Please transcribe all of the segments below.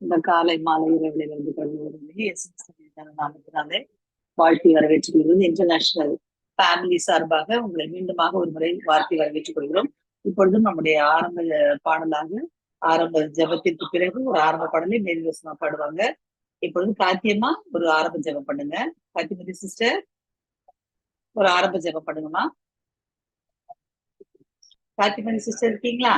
இந்த காலை மாலை இரவிலிருந்து கல்வி நாமத்தினாலே வாழ்த்தி வரவேற்றுக் கொள்கிறது. இன்டர்நேஷனல் ஃபேமிலி சார்பாக உங்களை மீண்டுமாக ஒரு முறை வாழ்த்தி வரவேற்றுக் கொள்கிறோம். இப்பொழுதும் நம்முடைய ஆரம்ப பாடலாக ஆரம்ப ஜபத்திற்கு பிறகு ஒரு ஆரம்ப பாடலை மேல்வசமா பாடுவாங்க. இப்பொழுது காத்தியமா ஒரு ஆரம்ப ஜபம் பண்ணுங்க. காத்தியமதி சிஸ்டர் ஒரு ஆரம்ப ஜபம் பண்ணுங்கம்மா. காத்தியமதி சிஸ்டர் இருக்கீங்களா?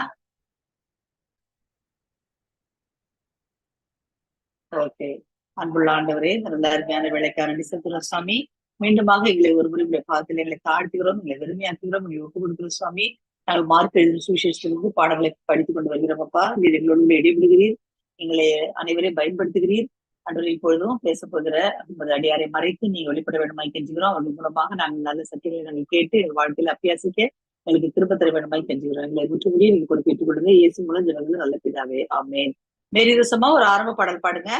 ஓகே. அன்புள்ள ஆண்டவரே, நல்ல அருமையான வேலைக்கான நிசத்துற சுவாமி, மீண்டுமாக எங்களை ஒரு முறை உங்களை பாதத்தில் எங்களை தாழ்த்துகிறோம், எங்களை வெறுமையாக்குகிறோம், உங்களை ஒப்புக் கொடுக்கிறோம் சுவாமி. நாங்கள் மார்க் எழுதும் சுவிசேஷத்திலிருந்து பாடங்களை படித்துக் கொண்டு வருகிறோம் அப்பா. நீர் எங்களோடு இடைபெறுகிறீர், எங்களை அனைவரையும் பயன்படுத்துகிறீர். அன்றரை இப்பொழுதும் பேச போகிற அந்த அடியாரை மறைத்து நீங்க வெளிப்பட வேண்டுமாய் கெஞ்சுகிறோம். அவர்கள் மூலமாக நாங்கள் நல்ல சத்தியங்களை நாங்கள் கேட்டு எங்கள் வாழ்க்கையில் அபியாசிக்க எங்களுக்கு திரும்ப தர வேண்டுமாய் கெஞ்சுகிறோம். எங்களை முற்றுமுடியும் நீங்க கொடுத்து கேட்டுக் கொடுங்க. இயேசு மூலம் ஜனங்கள் நல்ல பிதாவே, ஆமென். மேரி ரசமா ஒரு ஆரம்ப பாடல் பாடுங்க.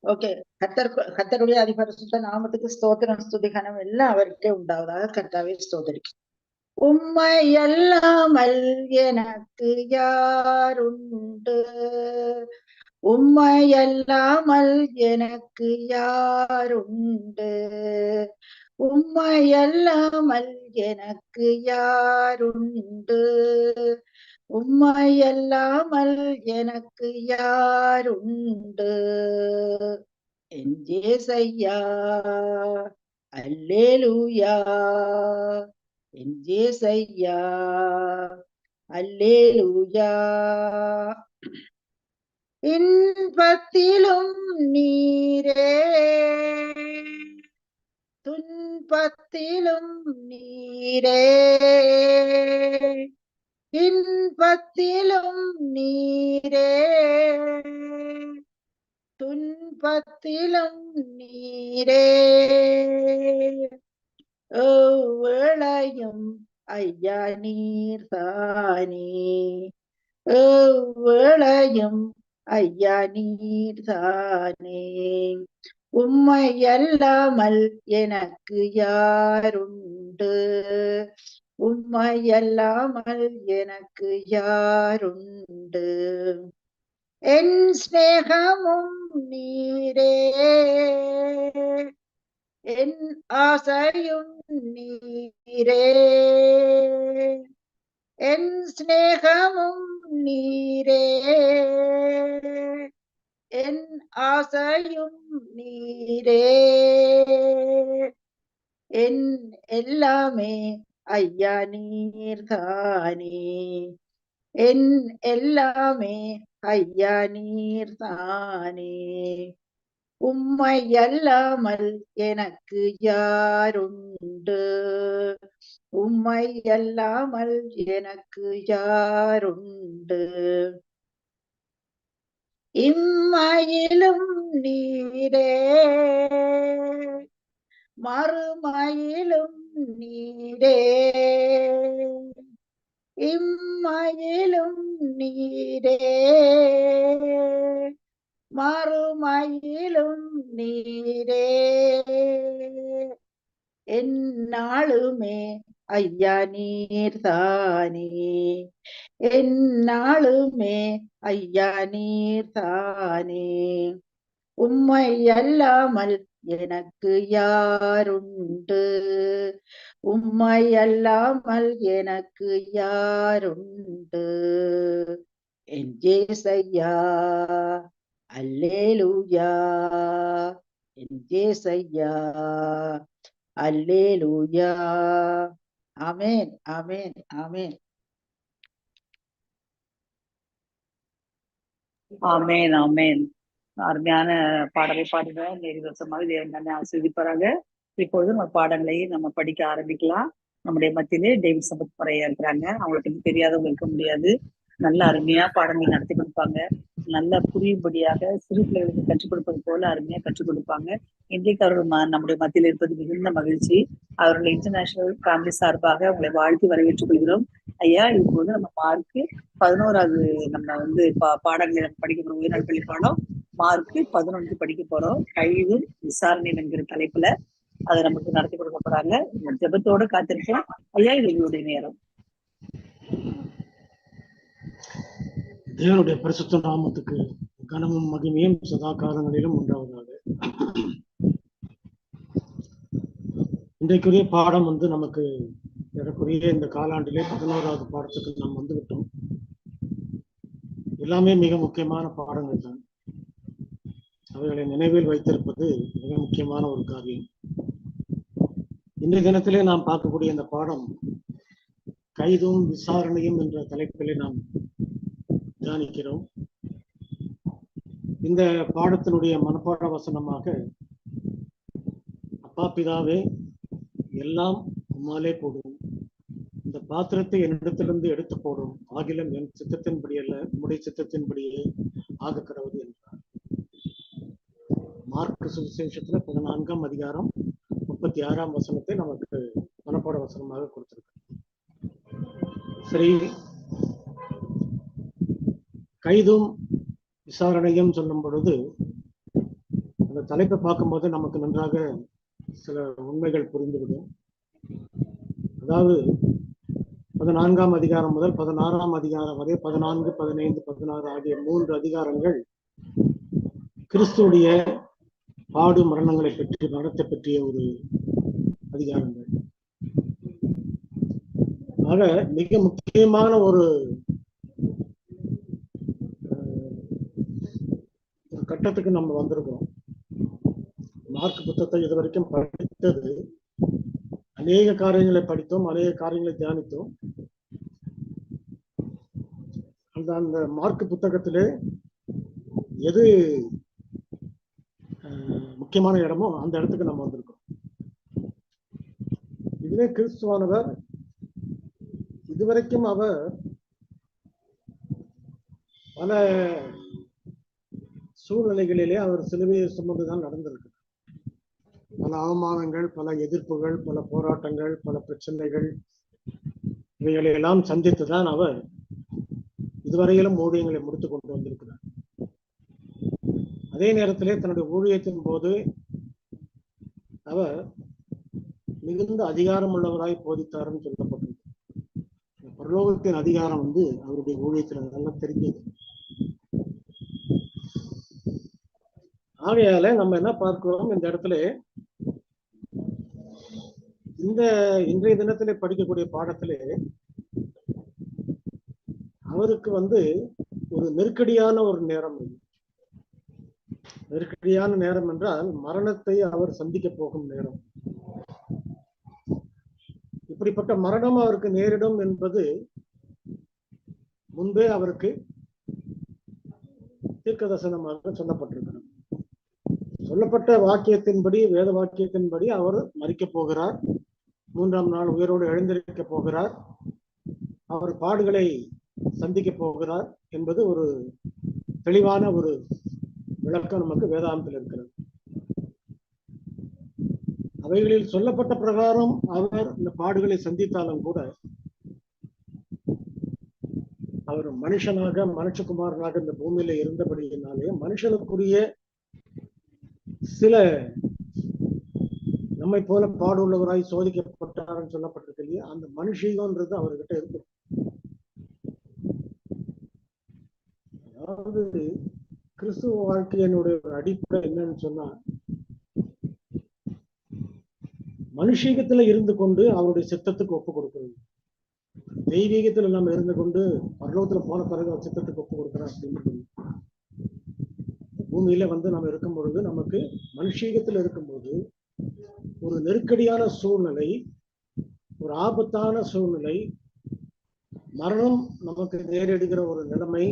ஓகே. கர்த்தருடைய அதிபரிசுத்த நாமத்துக்கு ஸ்தோத்திரம் ஸ்துதி கனம் எல்லாம் அவருக்கே உண்டாவதாக. கர்த்தாவே ஸ்தோத்திரிக்கும். உம்மை அல்லாமல் எனக்கு யாருண்டு? உம்மை அல்லாமல் எனக்கு யாருண்டு? உம்மை அல்லாமல் எனக்கு யாருண்டு? உம்மை அல்லாமல் எனக்கு யாருண்டு? என் ஜேசையா அல்லேலூயா, என் ஜேசையா அல்லேலூயா. இன்பத்திலும் நீரே, துன்பத்திலும் நீரே, இன்பத்திலும் நீரே, துன்பத்திலும் நீரே. வேளையும் ஐயா நீர் தானே, வேளையும் ஐயா நீர் தானே. உம்மை அல்லாமல் எனக்கு யாருண்டு? உம்மை அல்லாமல் எனக்கு யாருண்டு? என் ஸ்நேகமும் நீரே, என் ஆசையும் நீரே, என் ஸ்நேகமும் நீரே, என் ஆசையும் நீரே. என் எல்லாமே ஐயா நீர் தானே, என் எல்லாமே ஐயா நீர் தானே. உம்மை அல்லாமல் எனக்கு யாருண்டு? உம்மை அல்லாமல் எனக்கு யாருண்டு? இம்மையிலும் நீரே, மறுமையிலும் நீரே, இம்மையிலும் நீரே, மறுமையிலும் நீரே. எந்நாளுமே ஐயா நீர் தானே, எந்நாளுமே ஐயா நீர் தானே. உம்மை அல்லாமல் எனக்கு யாருண்டு? உம்மை அல்லாமல் எனக்கு யாருண்டு? என் ஜேசையா அல்லேலூயா, என் ஜேசையா அல்லேலூயா. ஆமென், ஆமென், ஆமென். ஆமென், ஆமென். அருமையான பாடலை பாடுங்க. மேரி ரசமாக தேவன் தானே ஆசீர்வதிப்பாராக. இப்பொழுது நம்ம பாடங்களை நம்ம படிக்க ஆரம்பிக்கலாம். நம்முடைய மத்தியிலே டேவிட் சம்பத் முறையா இருக்கிறாங்க. அவங்களுக்கு தெரியாதவங்க இருக்க முடியாது. நல்ல அருமையா பாடங்கள் நடத்தி கொடுப்பாங்க. நல்ல புரியும்படியாக சிறு பிள்ளைகளுக்கு கற்றுக் கொடுப்பது போல அருமையா கற்றுக் கொடுப்பாங்க. இன்றைக்கு அவர்கள் நம்முடைய மத்தியில் இருப்பது மிகுந்த மகிழ்ச்சி. அவர்கள் இன்டர்நேஷனல் ஃபேமிலி சார்பாக உங்களை வாழ்த்தி வரவேற்றுக் கொள்கிறோம். ஐயா, இப்போது நம்ம மார்க்கு 11வது நம்ம பாடங்களை நம்ம படிக்க போறோம். உயர்நாள் பள்ளி பாடம் மார்க்கு 11 படிக்க போறோம். கழிவு விசாரணை என்கிற தலைப்புல அதை நமக்கு நடத்தி கொடுக்க போறாங்க. ஜெபத்தோட காத்திருக்கோம். ஐயா, இது எங்களுடைய நேரம். தேவனுடைய பரிசுத்த நாமத்துக்கு கனமும் மகிமையும் சதா காலங்களிலும் உண்டாவதாக. இன்றைக்குரிய பாடம் நமக்கு ஏறக்குறைய இந்த காலாண்டிலே 11வது பாடத்துக்கு நாம் வந்துவிட்டோம். எல்லாமே மிக முக்கியமான பாடங்கள் தான். அவைகளை நினைவில் வைத்திருப்பது மிக முக்கியமான ஒரு காரியம். இன்றைய தினத்திலே நாம் பார்க்கக்கூடிய இந்த பாடம் கைதும் விசாரணையும் என்ற தலைப்பிலே நாம் தியானிக்கிறோம். இந்த பாடத்தினுடைய மனப்பாட வசனமாக, அப்பா பிதாவே, எல்லாம் உம்மாலே போடும், இந்த பாத்திரத்தை என்னிடத்திலிருந்து எடுத்து போடும், ஆகிலும் என் சித்தத்தின்படி அல்ல உம்முடைய சித்தத்தின்படியே ஆக கடவுது என்றார். மார்க் சுவிசேஷத்துல 14ஆம் அதிகாரம் 36ஆம் வசனத்தை நமக்கு மனப்பாட வசனமாக கொடுத்திருக்க. சரி, கைதும் விசாரணையும் சொல்லும் பொழுது அந்த தலைப்பை பார்க்கும்போது நமக்கு நன்றாக சில உண்மைகள் புரிந்துவிடும். அதாவது 14ஆம் அதிகாரம் முதல் 16ஆம் அதிகாரம் வரை 14, 15, 16 ஆகிய 3 அதிகாரங்கள் கிறிஸ்துவுடைய பாடு மரணங்களை பற்றி, மரணத்தை பற்றிய ஒரு அதிகாரங்கள். ஆக மிக முக்கியமான ஒரு கட்டத்துக்கு நம்ம வந்திருக்கிறோம். மார்க் புத்தகத்தை இதுவரைக்கும் படித்தது அநேக காரியங்களை படித்தோம், அநேக காரியங்களை தியானித்தோம். அந்த மார்க் புத்தகத்திலே எது முக்கியமான இடமோ அந்த இடத்துக்கு நம்ம வந்திருக்கோம். இதுவே கிறிஸ்துவானவர் இதுவரைக்கும் அவர் பல சூழ்நிலைகளிலே அவர் சிலுவையை சுமந்துதான் நடந்திருக்கு. பல அவமானங்கள், பல எதிர்ப்புகள், பல போராட்டங்கள், பல பிரச்சனைகள், இவைகளை எல்லாம் சந்தித்துதான் அவர் இதுவரையிலும் ஊழியங்களை முடித்துக் கொண்டு வந்திருக்கிறார். அதே நேரத்திலே தன்னுடைய ஊழியத்தின் போது அவர் மிகுந்த அதிகாரம் உள்ளவராய் போதித்தார்னு சொல்லப்பட்டது. பரலோகத்தின் அதிகாரம் அவருடைய ஊழியத்தில் நல்லா தெரிஞ்சது. ஆகையால நம்ம என்ன பார்க்கிறோம் இந்த இடத்துல, இந்த இன்றைய தினத்திலே படிக்கக்கூடிய பாடத்திலே அவருக்கு ஒரு நெருக்கடியான ஒரு நேரம். நெருக்கடியான நேரம் என்றால் மரணத்தை அவர் சந்திக்க போகும் நேரம். இப்படிப்பட்ட மரணம் அவருக்கு நேரிடும் என்பது முன்பே அவருக்கு தீர்க்கதரிசனமாக சொல்லப்பட்டிருக்கிறது. சொல்லப்பட்ட வாக்கியத்தின்படி, வேத வாக்கியத்தின்படி அவர் மரிக்கப் போகிறார், 3ஆம் நாள் உயிரோடு எழுந்திருக்க போகிறார், அவர் பாடுகளை சந்திக்க போகிறார் என்பது ஒரு தெளிவான ஒரு விளக்கம் நமக்கு வேதாந்தத்தில் இருக்கிறது. அவைகளில் சொல்லப்பட்ட பிரகாரம் அவர் இந்த பாடுகளை சந்தித்தாலும் கூட அவர் மனுஷனாக, மனுஷகுமாரனாக இந்த பூமியில இருந்தபடியினாலே மனுஷனுக்குரிய சில நம்மை போல பாடுள்ளவராய் சோதிக்கப்பட்டார்னு சொல்லப்பட்டிருக்கு இல்லையா, அந்த மனுஷீகம்ன்றது அவர்கிட்ட இருக்கு. அதாவது கிறிஸ்துவ வாழ்க்கையினுடைய ஒரு அடிப்படை என்னன்னு சொன்னா, மனுஷீகத்துல இருந்து கொண்டு அவருடைய சித்தத்துக்கு ஒப்பு கொடுக்கிறது. தெய்வீகத்துல நம்ம இருந்து கொண்டு பரலோகத்துல போன பிறகு அவர் சித்தத்துக்கு ஒப்பு கொடுக்கிறோம் அப்படின்னு பூமியில நம்ம இருக்கும் பொழுது, நமக்கு மனுஷீகத்துல இருக்கும்போது ஒரு நெருக்கடியான சூழ்நிலை, ஒரு ஆபத்தான சூழ்நிலை, மரணம் நமக்கு நேரிடுகிற ஒரு நிலைமை.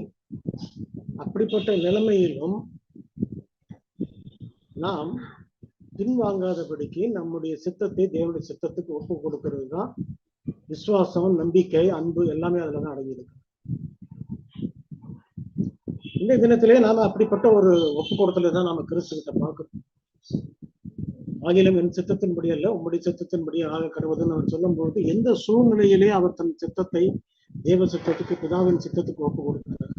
அப்படிப்பட்ட நிலைமையிலும் நாம் பின்வாங்காதபடிக்கு நம்முடைய சித்தத்தை தேவனுடைய சித்தத்துக்கு ஒப்பு கொடுக்கிறது தான் விசுவாசம், நம்பிக்கை, அன்பு எல்லாமே அதுலதான் அடங்கியிருக்கு. இந்த தினத்திலே நாம அப்படிப்பட்ட ஒரு ஒப்பு கொடுத்தல தான் நாம கிறிஸ்துவிட்ட பார்க்கிறோம். ஆகிலும் என் சித்தத்தின்படி அல்ல உம்முடைய சித்தத்தின்படி ஆக கடவுதுன்னு அவர் சொல்லும் பொழுது, எந்த சூழ்நிலையிலே அவர் தன் சித்தத்தை தேவ சித்தத்துக்கு, பிதாவின் சித்தத்துக்கு ஒப்பு கொடுக்கிறார்.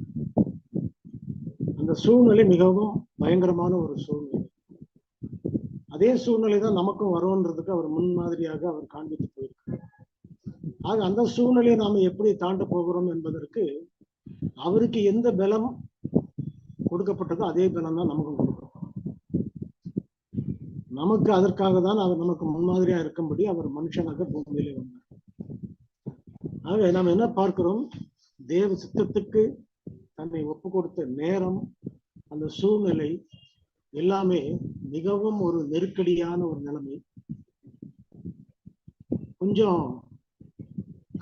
அந்த சூழ்நிலை மிகவும் பயங்கரமான ஒரு சூழ்நிலை. அதே சூழ்நிலை தான் நமக்கும் வரும்ன்றதுக்கு அவர் முன்மாதிரியாக அவர் காண்பித்து போயிருக்கிறார். ஆக அந்த சூழ்நிலையை நாம எப்படி தாண்ட போகிறோம் என்பதற்கு அவருக்கு எந்த பலம் கொடுக்கப்பட்டதோ அதே பலம் தான் நமக்கும் கொடுக்கும். நமக்கு அதற்காக தான் அவர் நமக்கு முன்மாதிரியா இருக்கும்படி அவர் மனுஷனாக பூமியிலே வந்தார். ஆக நாம் என்ன பார்க்கிறோம்? தேவ சித்தத்துக்கு தன்னை ஒப்பு கொடுத்த நேரம், அந்த சூழ்நிலை எல்லாமே மிகவும் ஒரு நெருக்கடியான ஒரு நிலைமை. கொஞ்சம்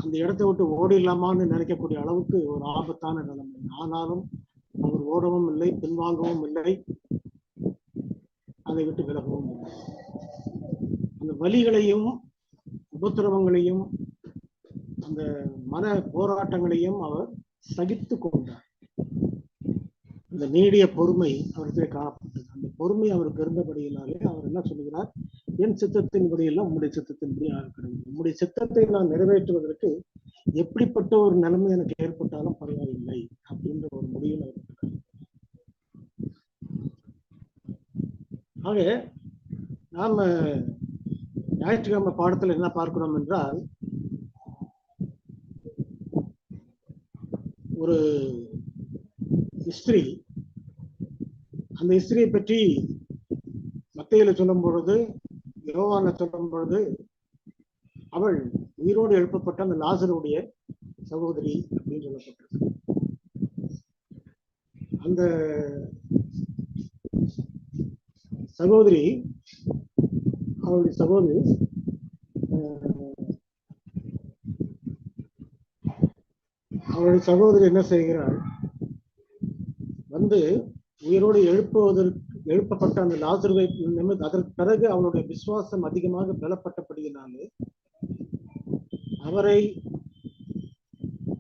அந்த இடத்தை விட்டு ஓடிடலாமான்னு நினைக்கக்கூடிய அளவுக்கு ஒரு ஆபத்தான நிலைமை. ஆனாலும் அவர் ஓடவும் இல்லை, பின்வாங்கவும் இல்லை, அதை விட்டு விலகவும் இல்லை. அந்த வலிகளையும் உபத்திரவங்களையும் அந்த மன போராட்டங்களையும் அவர் சகித்து கொண்டார். அந்த நீடிய பொறுமை அவருக்கு காணப்பட்டது. அந்த பொறுமை அவருக்கு இருந்தபடியினாலே அவர் என்ன சொல்லுகிறார்? என் சித்தத்தின்படி எல்லாம் உம்முடைய சித்தத்தின்படி ஆகிறது. உம்முடைய சித்தத்தை நான் நிறைவேற்றுவதற்கு எப்படிப்பட்ட ஒரு நிலைமை எனக்கு ஏற்பட்டாலும் பரவாயில்லை அப்படின்ற ஒரு முடிவில் அவர் இருக்கார். ஆக நாம ஞாயிற்றுக்கிழமை பாடத்துல என்ன பார்க்கிறோம் என்றால், ஒரு ஸ்திரீ, அந்த ஸ்திரியை பற்றி மத்தேயுல சொல்லும் பொழுது, யோவான்ல சொல்லும் பொழுது, அவள் உயிரோடு எழுப்பப்பட்ட அந்த லாசருடைய சகோதரி அப்படின்னு சொல்லப்பட்டது. அந்த சகோதரி, அவளுடைய சகோதரி அவளுடைய சகோதரி என்ன செய்கிறாள்? வந்து உயிரோடு எழுப்பப்பட்ட அந்த லாசருவை அதற்கு பிறகு அவனுடைய விசுவாசம் அதிகமாக பலப்பட்டபடியினாலே அவரை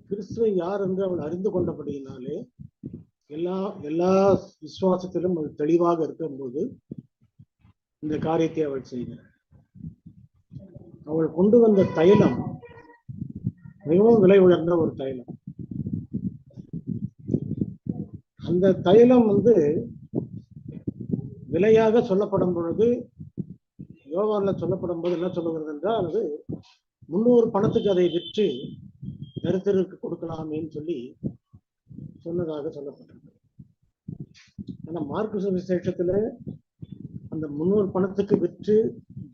கிறிஸ்துவை யார் என்று அவள் அறிந்து கொண்டபடியினாலே எல்லா விசுவாசத்திலும் அவள் தெளிவாக இருக்கும்போது இந்த காரியத்தை அவள் செய்கிறாள். அவள் கொண்டு வந்த தைலம் மிகவும் விலை உயர்ந்த ஒரு தைலம். அந்த தைலம் விலையாக சொல்லப்படும் பொழுது, யோவான்ல சொல்லப்படும் போது என்ன சொல்லுகிறது என்றால், அது 300 பணத்துக்கு அதை விற்று தரித்திரருக்கு கொடுக்கலாமேன்னு சொல்லி சொன்னதாக சொல்லப்பட்டிருக்கு. ஆனா மார்க்கு சுவிசேஷத்துல அந்த 300 பணத்துக்கு விற்று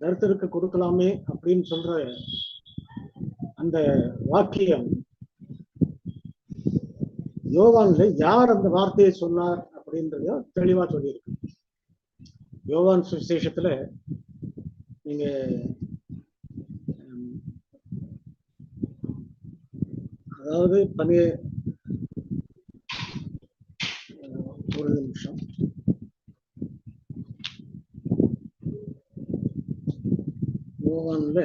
தரித்திரருக்கு கொடுக்கலாமே அப்படின்னு சொல்ற அந்த வாக்கியம் யோவான்ல யார் அந்த வார்த்தையை சொன்னார் அப்படின்றத தெளிவா சொல்லியிருக்கு. யோவான் சுவிசேஷத்துல நீங்க அதாவது ஒரு நிமிஷம், யோவான்ல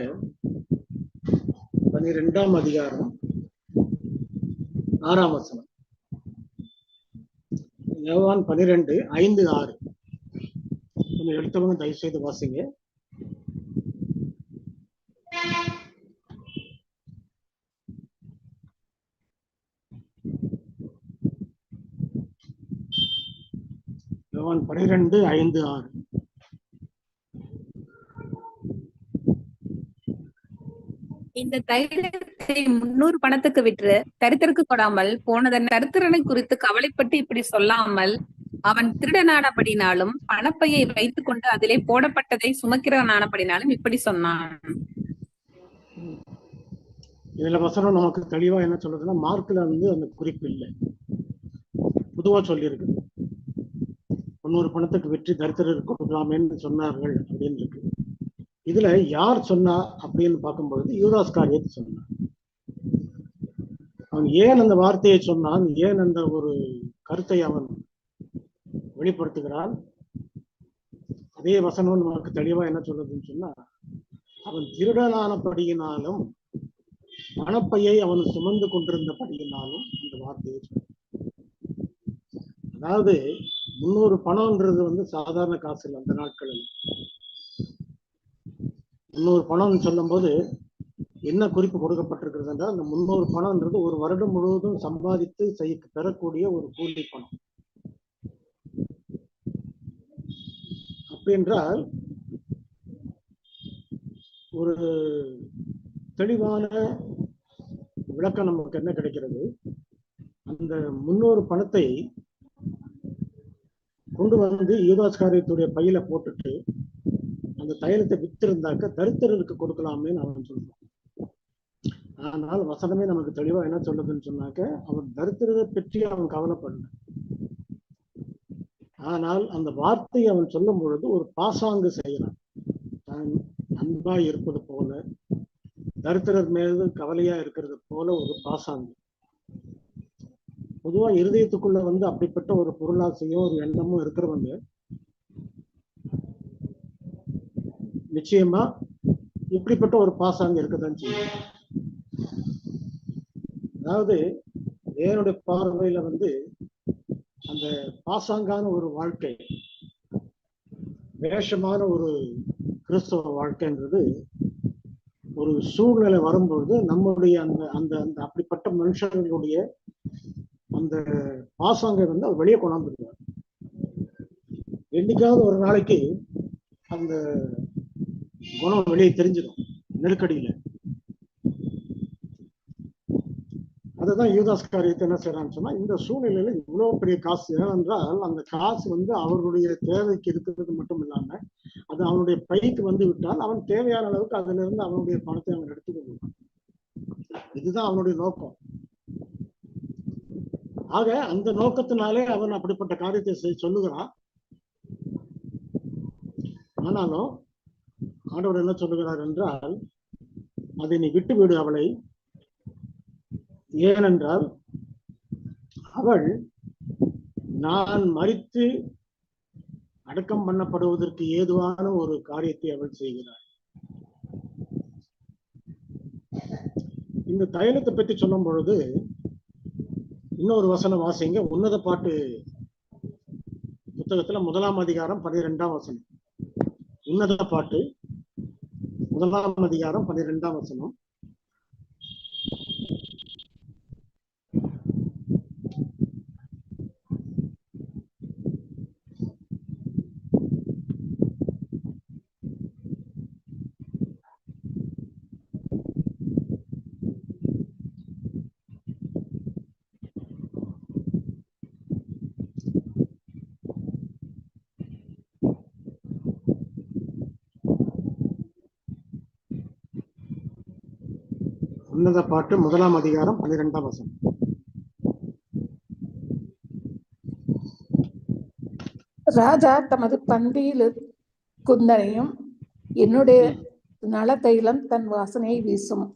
12ஆம் அதிகாரம் 6ஆம் வசனம். யோவான் 12:5-6 கொஞ்சம் எடுத்தவங்க தயவு செய்து வாசிங்க. யோவான் 12:5-6. இந்த தைலத்தை 300 பணத்துக்கு விற்று தரித்திரருக்கு கொடாமல் போனதன் தரித்திரனை குறித்து கவலைப்பட்டு இப்படி சொல்லாமல், அவன் திருடனானபடினாலும் பணப்பையை வைத்துக் கொண்டு அதிலே போடப்பட்டதை சுமக்கிறவனானபடினாலும் இப்படி சொன்னான். இதுல வசனம் நமக்கு தெளிவா என்ன சொல்றதுன்னா, மார்க்ல அந்த குறிப்பு இல்லை, பொதுவா சொல்லி இருக்குது. 300 பணத்துக்கு விற்று தரித்திரருக்கு கொடுக்கலாமேன்னு சொன்னார்கள் அப்படின்னு இருக்கு. இதுல யார் சொன்னா அப்படின்னு பார்க்கும்பொழுது யூதாஸ்காரியத்தை சொன்னான். அவன் ஏன் அந்த வார்த்தையை சொன்னான், ஏன் அந்த ஒரு கருத்தை அவன் வெளிப்படுத்துகிறான், அதே வசனம் நமக்கு தெளிவா என்ன சொல்றதுன்னு சொன்னா, அவன் திருடனானபடியினாலும் பணப்பையை அவன் சுமந்து கொண்டிருந்தபடியினாலும் அந்த வார்த்தையை சொன்னான். அதாவது 300 பணம்ன்றது சாதாரண காசு இல்லை அந்த நாட்களில். 300 பணம் சொல்லும் போது என்ன குறிப்பு கொடுக்கப்பட்டிருக்கிறது என்றால், அந்த 300 பணம்ன்றது ஒரு வருடம் முழுவதும் சம்பாதித்து பெறக்கூடிய ஒரு கூலி பணம். அப்படி என்றால் ஒரு தெளிவான விளக்கம் நமக்கு என்ன கிடைக்கிறது, அந்த 300 பணத்தை கொண்டு வந்து யூதாஸ்காரியத்துடைய பையில போட்டுட்டு அந்த தைலத்தை வித்திருந்தாக்க தரித்திரருக்கு கொடுக்கலாமேன்னு அவன் சொல்றான். ஆனால் வசனமே நமக்கு தெளிவா என்ன சொல்லுதுன்னு சொன்னாக்க, அவன் தரித்திரத்தை பற்றி அவன் கவலைப்படல. ஆனால் அந்த வார்த்தையை அவன் சொல்லும் பொழுது ஒரு பாசாங்கு செய்யறான். தான் அன்பா இருப்பது போல, தரித்திரர் மீது கவலையா இருக்கிறது போல ஒரு பாசாங்கு. பொதுவா இருதயத்துக்குள்ள வந்து அப்படிப்பட்ட ஒரு பொருளாசையும் ஒரு எண்ணமும் இருக்கிறவங்க நிச்சயமா இப்படிப்பட்ட ஒரு பாசாங்கு இருக்கதான் செய்யும். அதாவது தேவனுடைய பார்வையில வந்து அந்த பாசாங்கான ஒரு வாழ்க்கை, வேஷமான ஒரு கிறிஸ்தவ வாழ்க்கைன்றது ஒரு சூழ்நிலை வரும்பொழுது நம்முடைய அந்த அந்த அந்த அப்படிப்பட்ட மனுஷர்களுடைய அந்த பாசாங்கை வந்து அவர் வெளியே கொண்டாந்துருவார். என்னைக்காவது ஒரு நாளைக்கு அந்த குணம் வெளியே தெரிஞ்சிடும் நெருக்கடியில. அதுதான் யூதாஸ்காரியத்தை என்ன செய்யறான்னு சொன்னா, இந்த சூழ்நிலையில இவ்வளவு பெரிய காசு, ஏனென்றால் அந்த காசு வந்து அவருடைய தேவைக்கு இருக்கிறது மட்டும் இல்லாம அது அவனுடைய பைக்கு வந்து விட்டால் அவன் தேவையான அளவுக்கு அதுல இருந்து அவனுடைய பணத்தை அவன் எடுத்துக்கொள்வான். இதுதான் அவனுடைய நோக்கம். ஆக அந்த நோக்கத்தினாலே அவன் அப்படிப்பட்ட காரியத்தை சொல்லுகிறான். ஆனாலும் ஆண்டவர் என்ன சொல்லுகிறார் என்றால், அதை நீ விட்டுவிடு அவளை, ஏனென்றால் அவள் நான் மரித்து அடக்கம் பண்ணப்படுவதற்கு ஏதுவான ஒரு காரியத்தை அவள் செய்கிறாள். இந்த தைலத்தை பற்றி சொல்லும் பொழுது இன்னொரு வசனம் வாசிங்க. உன்னத பாட்டு புத்தகத்துல 1ஆம் அதிகாரம் 12ஆம் வசனம். உன்னத பாட்டு 1ஆம் அதிகாரம் 12ஆம் வசனம். உன்னத பாட்டு 1ஆம் அதிகாரம் 12ஆம் வசனம். ராஜா தமது பந்தியில் குந்தனையும் என்னுடைய நல தைலம் தன் வாசனையை வீசும்.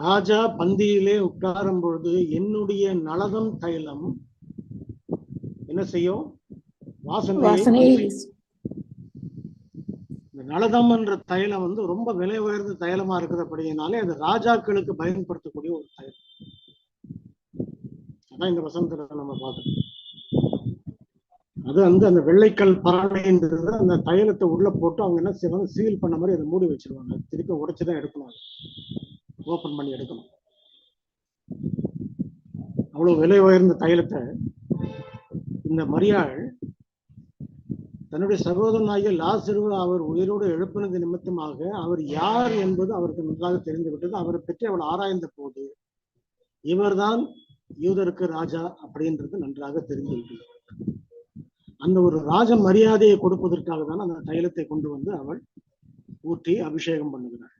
ராஜா பந்தியிலே உட்காரும் பொழுது என்னுடைய நலதம் தைலம் என்ன செய்யும்? வாசனையை வீசும். இந்த நலதம் என்ற தைலம் வந்து ரொம்ப விலை உயர்ந்த தைலமா இருக்கிறபடியினாலே அது ராஜாக்களுக்கு பயன்படுத்தக்கூடிய ஒரு தைலம். அதான் இந்த வசனத்துல நம்ம பார்க்கணும். அது வந்து அந்த வெள்ளைக்கல் பரணைன்றது அந்த தைலத்தை உள்ள போட்டு அவங்க என்ன செய்வாங்க, சீல் பண்ண மாதிரி அதை மூடி வச்சிருவாங்க. திருப்பி உடைச்சுதான் எடுக்கணும், ஓபன் பண்ணி எடுக்கணும். அவ்வளவு விலை உயர்ந்த தைலத்தை இந்த மரியாள் தன்னுடைய சகோதரனாகிய லாசரு அவர் உயிரோடு எழுப்பினது நிமித்தமாக அவர் யார் என்பது அவருக்கு நன்றாக தெரிந்து விட்டது. அவரை பற்றி அவள் ஆராய்ந்த போது இவர்தான் யூதருக்கு ராஜா அப்படின்றது நன்றாக தெரிந்து விட்டது. அந்த ஒரு ராஜ மரியாதையை கொடுப்பதற்காக தான் அந்த தைலத்தை கொண்டு வந்து அவள் ஊற்றி அபிஷேகம் பண்ணுகிறாள்.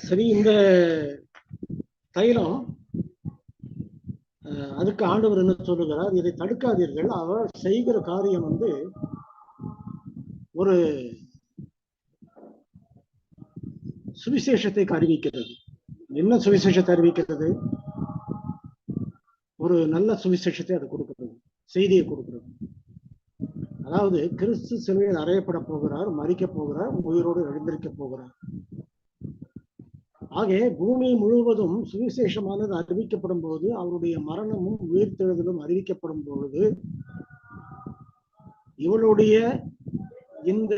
சரி, இந்த தைலம் அதுக்கு ஆண்டவர் என்ன சொல்லுகிறார்? இதை தடுக்காதீர்கள். அவர் செய்கிற காரியம் வந்து ஒரு சுவிசேஷத்தை அறிவிக்கிறது. என்ன சுவிசேஷத்தை அறிவிக்கிறது? ஒரு நல்ல சுவிசேஷத்தை அது கொடுக்கிறது, செய்தியை கொடுக்கிறது. அதாவது கிறிஸ்து சிலுவையில் அறையப்பட போகிறார், மரிக்க போகிறார், உயிரோடு எழுந்திருக்க போகிறார். ஆக பூமி முழுவதும் சுவிசேஷமானது அறிவிக்கப்படும் போது, அவருடைய மரணமும் உயிர்த்தெழுதலும் அறிவிக்கப்படும் பொழுது இவளுடைய இந்த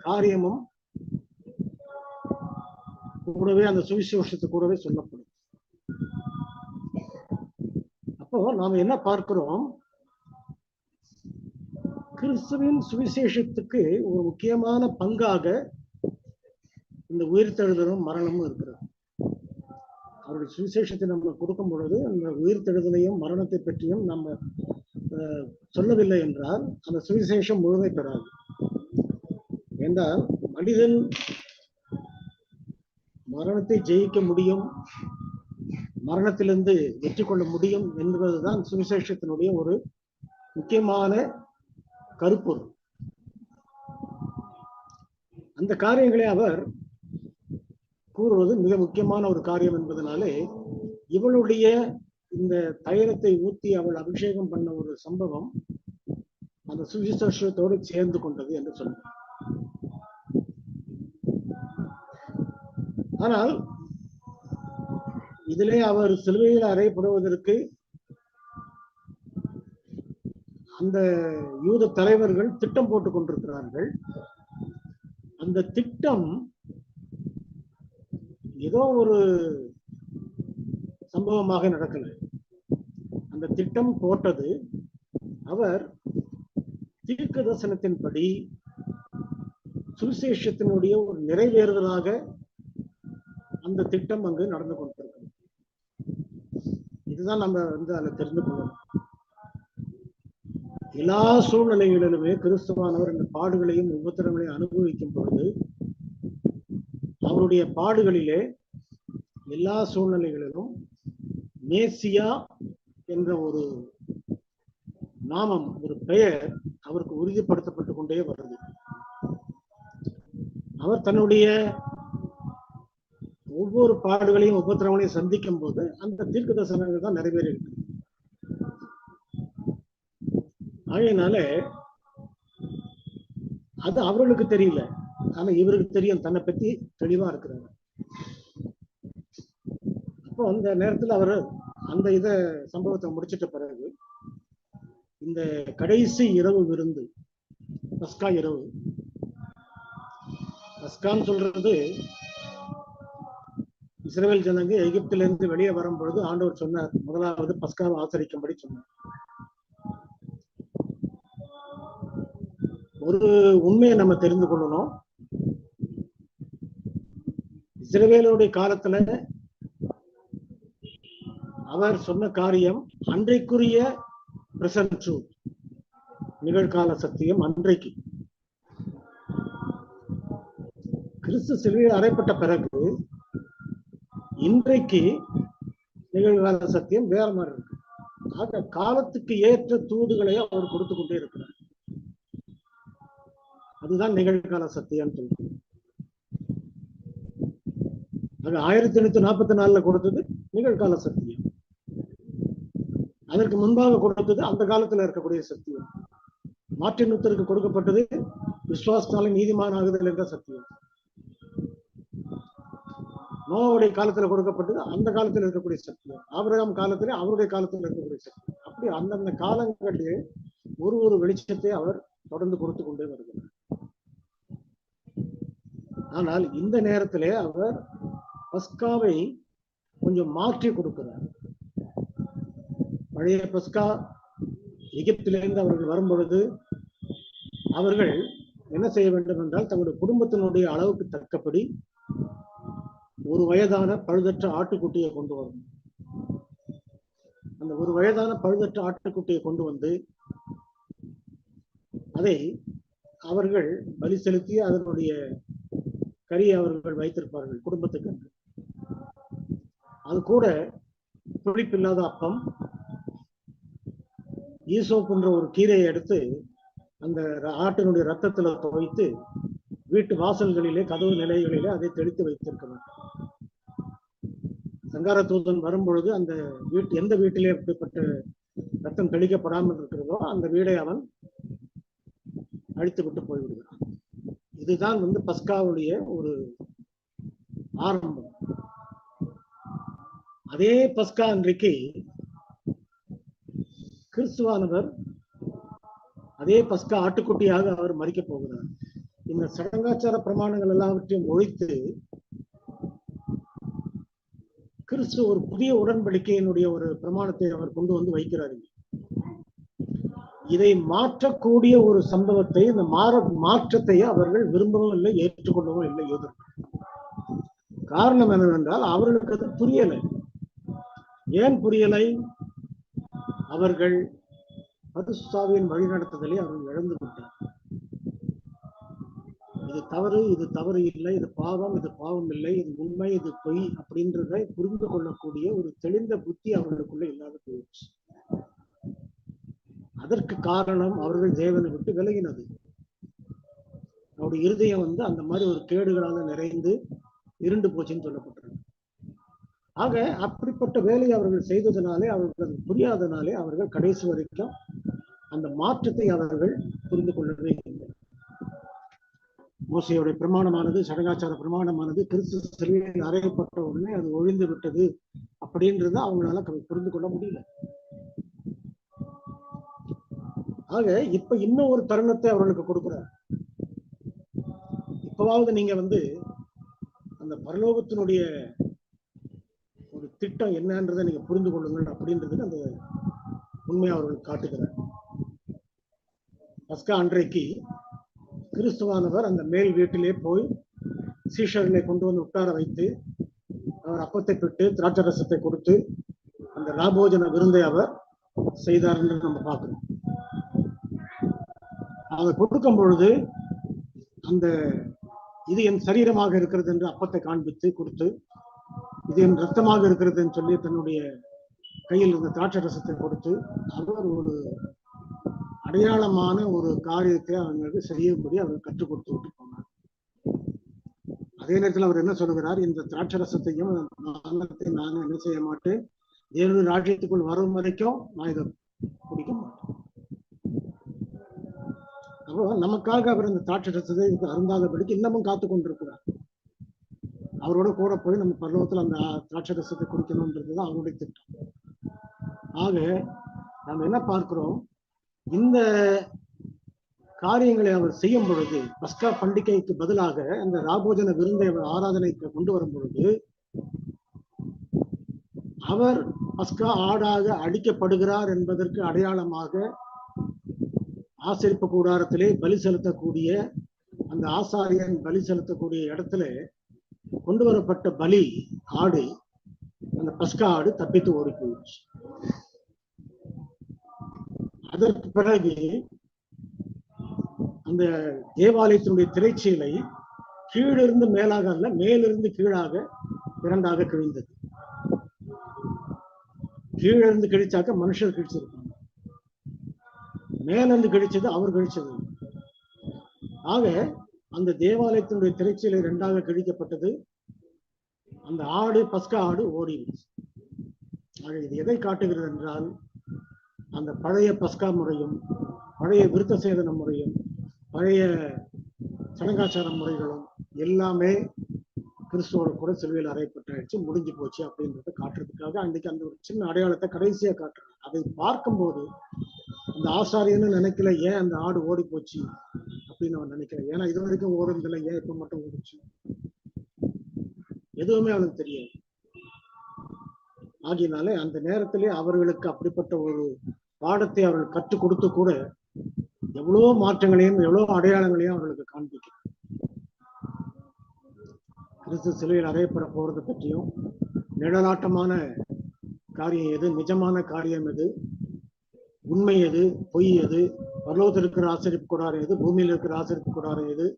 காரியமும் கூடவே அந்த சுவிசேஷத்து கூடவே சொல்லப்படும். அப்போ நாம என்ன பார்க்கிறோம்? கிறிஸ்துவின் சுவிசேஷத்துக்கு ஒரு முக்கியமான பங்காக இந்த உயிர்த்தெழுதலும் மரணமும் இருக்கிறது. அவருடைய சுவிசேஷத்தை நம்ம கொடுக்கும் பொழுது அந்த உயிர்த்தெழுதலையும் மரணத்தை பற்றியும் நம்ம சொல்லவில்லை என்றால் அந்த சுவிசேஷம் முழுமை பெறாது. என்றால் மனிதன் மரணத்தை ஜெயிக்க முடியும், மரணத்திலிருந்து வெற்றி கொள்ள முடியும் என்பதுதான் சுவிசேஷத்தினுடைய ஒரு முக்கியமான கருப்பொருள். அந்த காரியங்களை அவர் கூறுவது மிக முக்கியமான ஒரு காரியம் என்பதனாலே இவளுடைய இந்த தைலத்தை ஊற்றி அவள் அபிஷேகம் பண்ண ஒரு சம்பவம் அந்த சுவிசேஷத்தோடு சேர்ந்து கொண்டது என்று சொல்றார். ஆனால் இதிலே அவர் சிலுவையில் அறையப்படுவதற்கு அந்த யூத தலைவர்கள் திட்டம் போட்டுக் கொண்டிருக்கிறார்கள். அந்த திட்டம் ஏதோ ஒரு சம்பவமாக நடக்கல. அந்த திட்டம் போட்டது அவர் தீர்க்க தரிசனத்தின்படி சுவிசேஷத்தினுடைய ஒரு நிறைவேறுதலாக அந்த திட்டம் அங்கு நடந்து கொண்டிருக்கிறது. இதுதான் நம்ம அதில் தெரிந்து கொள்ளணும். எல்லா சூழ்நிலைகளிலுமே கிறிஸ்துவானவர் இந்த பாடுகளையும் உபத்திரங்களையும் அனுபவிக்கும் பொழுது அவருடைய பாடுகளிலே எல்லா சூழ்நிலைகளிலும் மேசியா என்ற ஒரு நாமம், ஒரு பெயர் அவருக்கு உறுதிப்படுத்தப்பட்டு கொண்டே வருது. அவர் தன்னுடைய ஒவ்வொரு பாடுகளையும் உபத்திரங்களையும் சந்திக்கும் போது அந்த தீர்க்க தரிசனங்கள் தான் நிறைவேறியிருக்கு. ஆகையினால அது அவர்களுக்கு தெரியல, ஆனா இவருக்கு தெரியும், தன்னை பத்தி தெளிவா இருக்கிறாங்க. அப்போ அந்த நேரத்தில் அவர் அந்த சம்பவத்தை முடிச்சிட்ட பிறகு இந்த கடைசி இரவு விருந்து, பஸ்கா இரவு, பஸ்கான்னு சொல்றது இஸ்ரவேல் ஜனங்க எகிப்திலிருந்து வெளியே வரும் பொழுது ஆண்டவர் சொன்னார், முதலாவது பஸ்காவை ஆசரிக்கும்படி சொன்னார். ஒரு உண்மையை நம்ம தெரிந்து கொள்ளணும். இஸ்ரவேலுடைய காலத்துல அவர் சொன்ன காரியம் அன்றைக்குரிய பிரசன்ட் ட்ரூத், நிகழ்கால சத்தியம். அன்றைக்கு கிறிஸ்து சிலுவையில் அறையப்பட்ட பிறகு இன்றைக்கு நிகழ்கால சத்தியம் வேற மாதிரி இருக்கு. ஆக காலத்துக்கு ஏற்ற தூதுகளை அவர் கொடுத்து கொண்டே இருக்கிறார். அதுதான் நிகழ்கால சத்தியம் சொல்றது. அது 1844 கொடுத்தது நிகழ்கால சத்தியம். அதற்கு முன்பாக கொடுத்தது அந்த காலத்துல இருக்கக்கூடிய சத்தியம். மார்ட்டின் லூத்தருக்கு கொடுக்கப்பட்டது விசுவாசத்தாலே நீதிமான் ஆகுதல் என்ற சத்தியம். நோவாவுடைய காலத்துல கொடுக்கப்பட்டது அந்த காலத்தில் இருக்கக்கூடிய சத்தியம். ஆபிரகாம் காலத்திலே அவருடைய காலத்தில் இருக்கக்கூடிய சத்தியம். அப்படி அந்தந்த காலங்களிலே ஒரு வெளிச்சத்தை அவர் தொடர்ந்து கொடுத்து கொண்டே வருகிறார். ஆனால் இந்த நேரத்திலே அவர் பஸ்காவை கொஞ்சம் மாற்றி கொடுக்கிறார். பழைய பஸ்கா எகிப்திலிருந்து அவர்கள் வரும் பொழுது அவர்கள் என்ன செய்ய வேண்டும் என்றால் தங்களுடைய குடும்பத்தினுடைய அளவுக்கு தக்கபடி ஒரு வயதான பழுதற்ற ஆட்டுக்குட்டியை கொண்டு வரணும். அந்த ஒரு வயதான பழுதற்ற ஆட்டுக்குட்டியை கொண்டு வந்து அதை அவர்கள் பலி செலுத்தி அதனுடைய கறியை அவர்கள் வைத்திருப்பார்கள் குடும்பத்துக்கு. அது கூட புளிப்பில்லாத அப்பம், ஈசோப்புன்ற ஒரு கீரையை எடுத்து அந்த ஆட்டினுடைய ரத்தத்துல துவைத்து வீட்டு வாசல்களிலே கதவு நிலைகளிலே அதை தெளித்து வைத்திருக்கிறார். சங்கார தூதன் வரும்பொழுது அந்த எந்த வீட்டிலே அப்படிப்பட்ட ரத்தம் தெளிக்கப்படாமல் இருக்கிறதோ அந்த வீடை அவன் அழித்து விட்டு போய்விடுகிறான். இதுதான் பஸ்காவுடைய ஒரு ஆரம்பம். அதே பஸ்கா அன்றைக்கு கிறிஸ்துவானவர் அதே பஸ்கா ஆட்டுக்குட்டியாக அவர் மரிக்க போகிறார். இந்த சடங்காச்சார பிரமாணங்கள் எல்லாவற்றையும் ஒழித்து கிறிஸ்து ஒரு புதிய உடன்படிக்கையினுடைய ஒரு பிரமாணத்தை அவர் கொண்டு வந்து வைக்கிறார். இதை மாற்றக்கூடிய ஒரு சம்பவத்தை, இந்த மாற்றத்தை அவர்கள் விரும்பவும் இல்லை, ஏற்றுக்கொள்ளவும் இல்லை யூதர்கள். காரணம் என்னவென்றால் அவர்களுக்கு அது புரியலை. ஏன் புரியலை? அவர்கள் பரிசுத்தாவியின் வழிநடத்துதலை அவர்கள் இழந்து விட்டார். இது தவறு, இது தவறு இல்லை, இது பாவம், இது பாவம் இல்லை, இது உண்மை, இது பொய் அப்படின்றதை புரிந்து கொள்ளக்கூடிய ஒரு தெளிந்த புத்தி அவர்களுக்குள்ள இல்லாத போயிடுச்சு. அதற்கு காரணம் அவர்கள் தேவனை விட்டு விலகினது. அவருடைய இருதயம் அந்த மாதிரி ஒரு கேடுகளால நிறைந்து இருண்டு போச்சுன்னு சொல்லப்பட்டிருக்கு. ஆக அப்படிப்பட்ட வேலையை அவர்கள் செய்ததுனாலே, அவர்கள் புரியாதனாலே அவர்கள் கடைசி வரைக்கும் அந்த மாற்றத்தை அவர்கள் புரிந்து கொள்ளவே இல்லை. மோசையுடைய பிரமாணமானது, சடங்காச்சார பிரமாணமானது கிறிஸ்து சிலுவையில் அறையப்பட்ட உடனே அது ஒழிந்து விட்டது அப்படின்றத அவங்களால புரிந்து கொள்ள முடியல. ஆக இப்ப இன்னும் ஒரு தருணத்தை அவர்களுக்கு கொடுக்கிறார். இப்பவாவது நீங்க அந்த பரலோகத்தினுடைய ஒரு திட்டம் என்னன்றதை நீங்க புரிந்து கொள்ளுங்கள் அப்படின்றதுக்கு அந்த உண்மையை அவர்களுக்கு காட்டுகிறார். பஸ்கா அன்றைக்கு கிறிஸ்துவானவர் அந்த மேல் வீட்டிலே போய் சீஷர்களை கொண்டு உட்கார வைத்து அவர் அப்பத்தை பெற்று திராட்சை ரசத்தை கொடுத்து அந்த ராபோஜன விருந்தை அவர் செய்தார் என்று நம்ம பார்க்கிறோம். அதை கொடுக்கும் பொழுது அந்த இது என் சரீரமாக இருக்கிறது என்று அப்பத்தை காண்பித்து கொடுத்து, இது என் ரத்தமாக இருக்கிறது என்று சொல்லி தன்னுடைய கையில் இருந்த திராட்சை ரசத்தை கொடுத்து அவர் ஒரு அடையாளமான ஒரு காரியத்தை அவங்களுக்கு செய்யும்படி அவர் கற்றுக் கொடுத்து விட்டு போனார். அதே நேரத்தில் அவர் என்ன சொல்லுகிறார்? இந்த திராட்சை ரசத்தையும் நான் என்ன செய்ய மாட்டேன், தேவனுடைய ராஜ்யத்துக்குள் வரும் வரைக்கும் நான் இதை குடிக்க மாட்டேன். அப்போ நமக்காக அவர் இந்த திராட்சை ரசத்தை அருந்தாதபடிக்கு இன்னமும் காத்து கொண்டிருக்கிறார். அவரோட கூட போய் நம்ம பருவத்தில் அந்த திராட்சை ரசத்தை குடிக்கணும்ன்றதுதான் அவருடைய திட்டம். ஆக நாம் என்ன பார்க்கிறோம்? இந்த காரியங்களை அவர் செய்யும் பொழுது, பஸ்கா பண்டிகைக்கு பதிலாக அந்த ராபோஜன விருந்தை ஆராதனைக்கு கொண்டு வரும் பொழுது, அவர் பஸ்கா ஆடாக அடிக்கப்படுகிறார் என்பதற்கு அடையாளமாக ஆசரிப்பு கூடாரத்திலே பலி செலுத்தக்கூடிய அந்த ஆசாரியன் பலி செலுத்தக்கூடிய இடத்துல கொண்டு வரப்பட்ட பலி ஆடு, அந்த பஸ்கா ஆடு தப்பித்து ஓடி போயிடுச்சு. அதற்கு பிறகு அந்த தேவாலயத்தினுடைய திரைச்சீலை கீழிருந்து மேலாக அல்ல, மேலிருந்து கீழாக இரண்டாக கிழிந்தது. கீழிருந்து கிழிச்சாக்க மனுஷர் கிழிச்சிருப்பாங்க, மேலிருந்து கிழிச்சது அவர் கிழிச்சது. ஆக அந்த தேவாலயத்தினுடைய திரைச்சீலை இரண்டாக கிழிக்கப்பட்டது. அந்த ஆடு, பஸ்கா ஆடு ஓடிடுச்சு. ஆக இது எதை காட்டுகிறது என்றால், அந்த பழைய பஸ்கா முறையும் பழைய விருத்த சேதன முறையும் பழைய சடங்காச்சார முறைகளும் எல்லாமே கிறிஸ்துவோட கூட சிலுவையில் அறையப்பட்டாச்சு, முடிஞ்சு போச்சு அப்படின்றத காட்டுறதுக்காக அன்றைக்கு அந்த ஒரு சின்ன அடையாளத்தை கடைசியா காட்டுறாங்க. அதை பார்க்கும்போது அந்த ஆசாரியன்னு நினைக்கல, ஏன் அந்த ஆடு ஓடி போச்சு அப்படின்னு அவன் நினைக்கல. ஏன்னா இது வரைக்கும் ஓடுறதில்லை, ஏன் இப்ப மட்டும் ஓடிச்சு, எதுவுமே அவனுக்கு தெரியாது. ஆகினாலே அந்த நேரத்திலே அவர்களுக்கு அப்படிப்பட்ட ஒரு பாடத்தை அவர்கள் கற்றுக் கொடுத்து கூட எவ்வளவோ மாற்றங்களையும் எவ்வளவோ அடையாளங்களையும் அவர்களுக்கு காண்பிக்கும். கிறிஸ்து சிலுவையில் அறையப்பட போறதை பற்றியும், நிழலாட்டமான காரியம் எது, நிஜமான காரியம் எது, உண்மை எது, பொய் எது, பரலோகத்தில் இருக்கிற ஆசரிப்பு கூடாரம் எது, பூமியில் இருக்கிற ஆசரிப்பு கூடாரம் எது,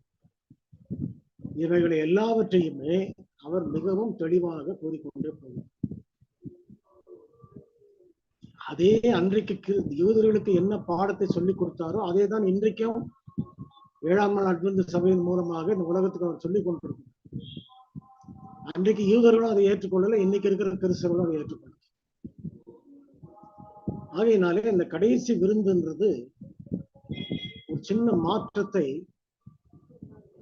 இவைகளை எல்லாவற்றையுமே அவர் மிகவும் தெளிவாக கூறிக்கொண்டே போவார். அதே அன்றைக்கு யூதர்களுக்கு என்ன பாடத்தை சொல்லிக் கொடுத்தாரோ அதே தான் இன்றைக்கும் 7ஆம் நாள் அட்வென்ட் சபையின் மூலமாக இந்த உலகத்துக்கு அவர் சொல்லிக் கொண்டிருக்கிறார். அன்றைக்கு யூதர்களும் அதை ஏற்றுக்கொள்ளல, இன்னைக்கு இருக்கிற கிறிஸ்தவர்களும் அதை ஏற்றுக்கொள்ள. ஆகையினாலே இந்த கடைசி விருந்துன்றது ஒரு சின்ன மாற்றத்தை,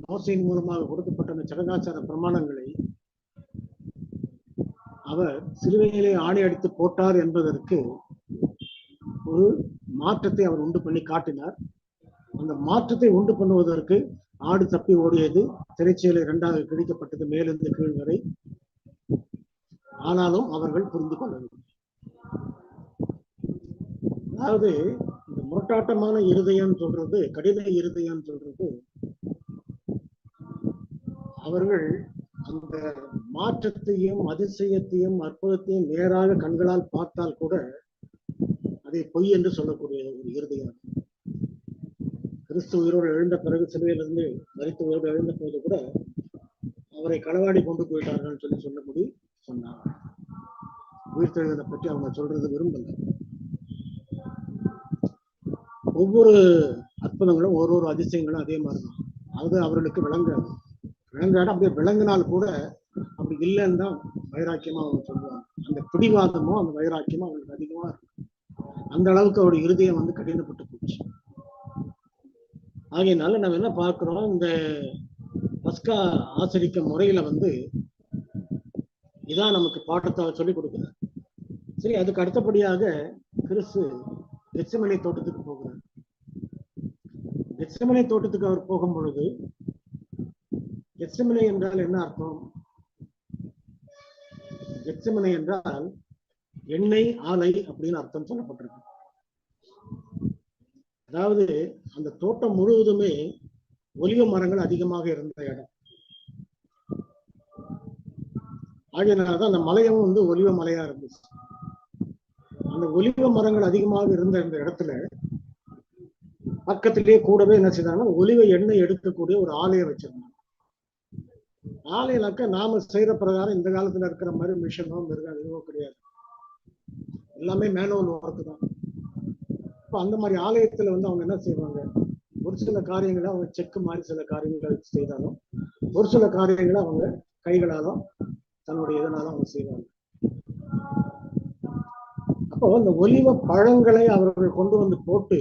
மோசையின் மூலமாக கொடுக்கப்பட்ட அந்த சடங்காச்சார பிரமாணங்களை அவர் சிலுவையிலே ஆணி அடித்து போட்டார் என்பதற்கு ஒரு மாற்றத்தை அவர் உண்டு பண்ணி காட்டினார். அந்த மாற்றத்தை உண்டு பண்ணுவதற்கு ஆடு தப்பி ஓடியது, திரைச்சீலை இரண்டாக கிழிக்கப்பட்டது மேலிருந்து கீழ் வரை. ஆனாலும் அவர்கள் புரிந்து கொள்ளவில்லை. அதாவது இந்த முரட்டாட்டமான இருதயம் சொல்றது, கடின இருதயம் சொல்றது, அவர்கள் அந்த மாற்றத்தையும் அதிசயத்தையும் அற்புதத்தையும் நேராக கண்களால் பார்த்தால் கூட அதை பொய் என்று சொல்லக்கூடிய ஒரு இருதயம். கிறிஸ்து உயிரோடு எழுந்த பிறகு சிலுவையிலிருந்து மரித்து உயிரோடு எழுந்த போது கூட அவரை களவாடி கொண்டு போயிட்டார்கள் சொல்லி சொன்னபடி சொன்னார். உயிர்த்தெழுதலை பற்றி அவங்க சொல்றது விரும்பல. ஒவ்வொரு அற்புதங்களும் ஒரு அதிசயங்களும் அதே மாதிரிதான். அது அவர்களுக்கு விளங்காது. அப்படியே விளங்கினால் கூட அப்படி இல்லைன்னு தான் வைராக்கியமா அவங்க சொல்லுவாங்க. அந்த பிடிவாதமும் அந்த வைராக்கியமும் அவங்களுக்கு அதிகமா இருக்கு. அந்த அளவுக்கு அவருடைய இருதயம் கடினப்பட்டு போச்சு. ஆகையினால நம்ம என்ன பார்க்கிறோம், இந்த பஸ்கா ஆசரிக்க முறையில இதான் நமக்கு பாடத்தை சொல்லிக் கொடுக்கிறார். சரி, அதுக்கு அடுத்தபடியாக கிறிஸ்து கெத்செமனே தோட்டத்துக்கு போகிறார். கெத்செமனே தோட்டத்துக்கு அவர் போகும் பொழுது, கெத்செமனே என்றால் என்ன அர்த்தம்? கெத்செமனே என்றால் எண்ணெய் ஆலை அப்படின்னு அர்த்தம் சொல்லப்பட்டிருக்கு. அதாவது அந்த தோட்டம் முழுவதுமே ஒலிவ மரங்கள் அதிகமாக இருந்த இடம். ஆகையினால்தான் அந்த மலையும் ஒலிவ மலையா இருந்துச்சு. அந்த ஒலிவ மரங்கள் அதிகமாக இருந்த இந்த இடத்துல பக்கத்திலேயே கூடவே என்ன செய்தாங்கன்னா ஒலிவ எண்ணெய் எடுக்கக்கூடிய ஒரு ஆலையை வச்சிருந்தாங்க. ஆலையினாக்க நாம செய்யற பிரகாரம் இந்த காலத்துல இருக்கிற மாதிரி மிஷினோ மிருகோ கிடையாது. எல்லாமே மேனுவல் ஒர்க்கு தான். அந்த மாதிரி ஆலயத்துல அவங்க என்ன செய்வாங்க, ஒரு சில காரியங்களை அவங்க செக்கு மாதிரி சில காரியங்களை செய்தாலும், ஒரு சில காரியங்களை அவங்க கைகளாலும் தன்னுடைய இதனாலும் அவங்க செய்வாங்க. அப்போ அந்த ஒலிவ பழங்களை அவர்கள் கொண்டு போட்டு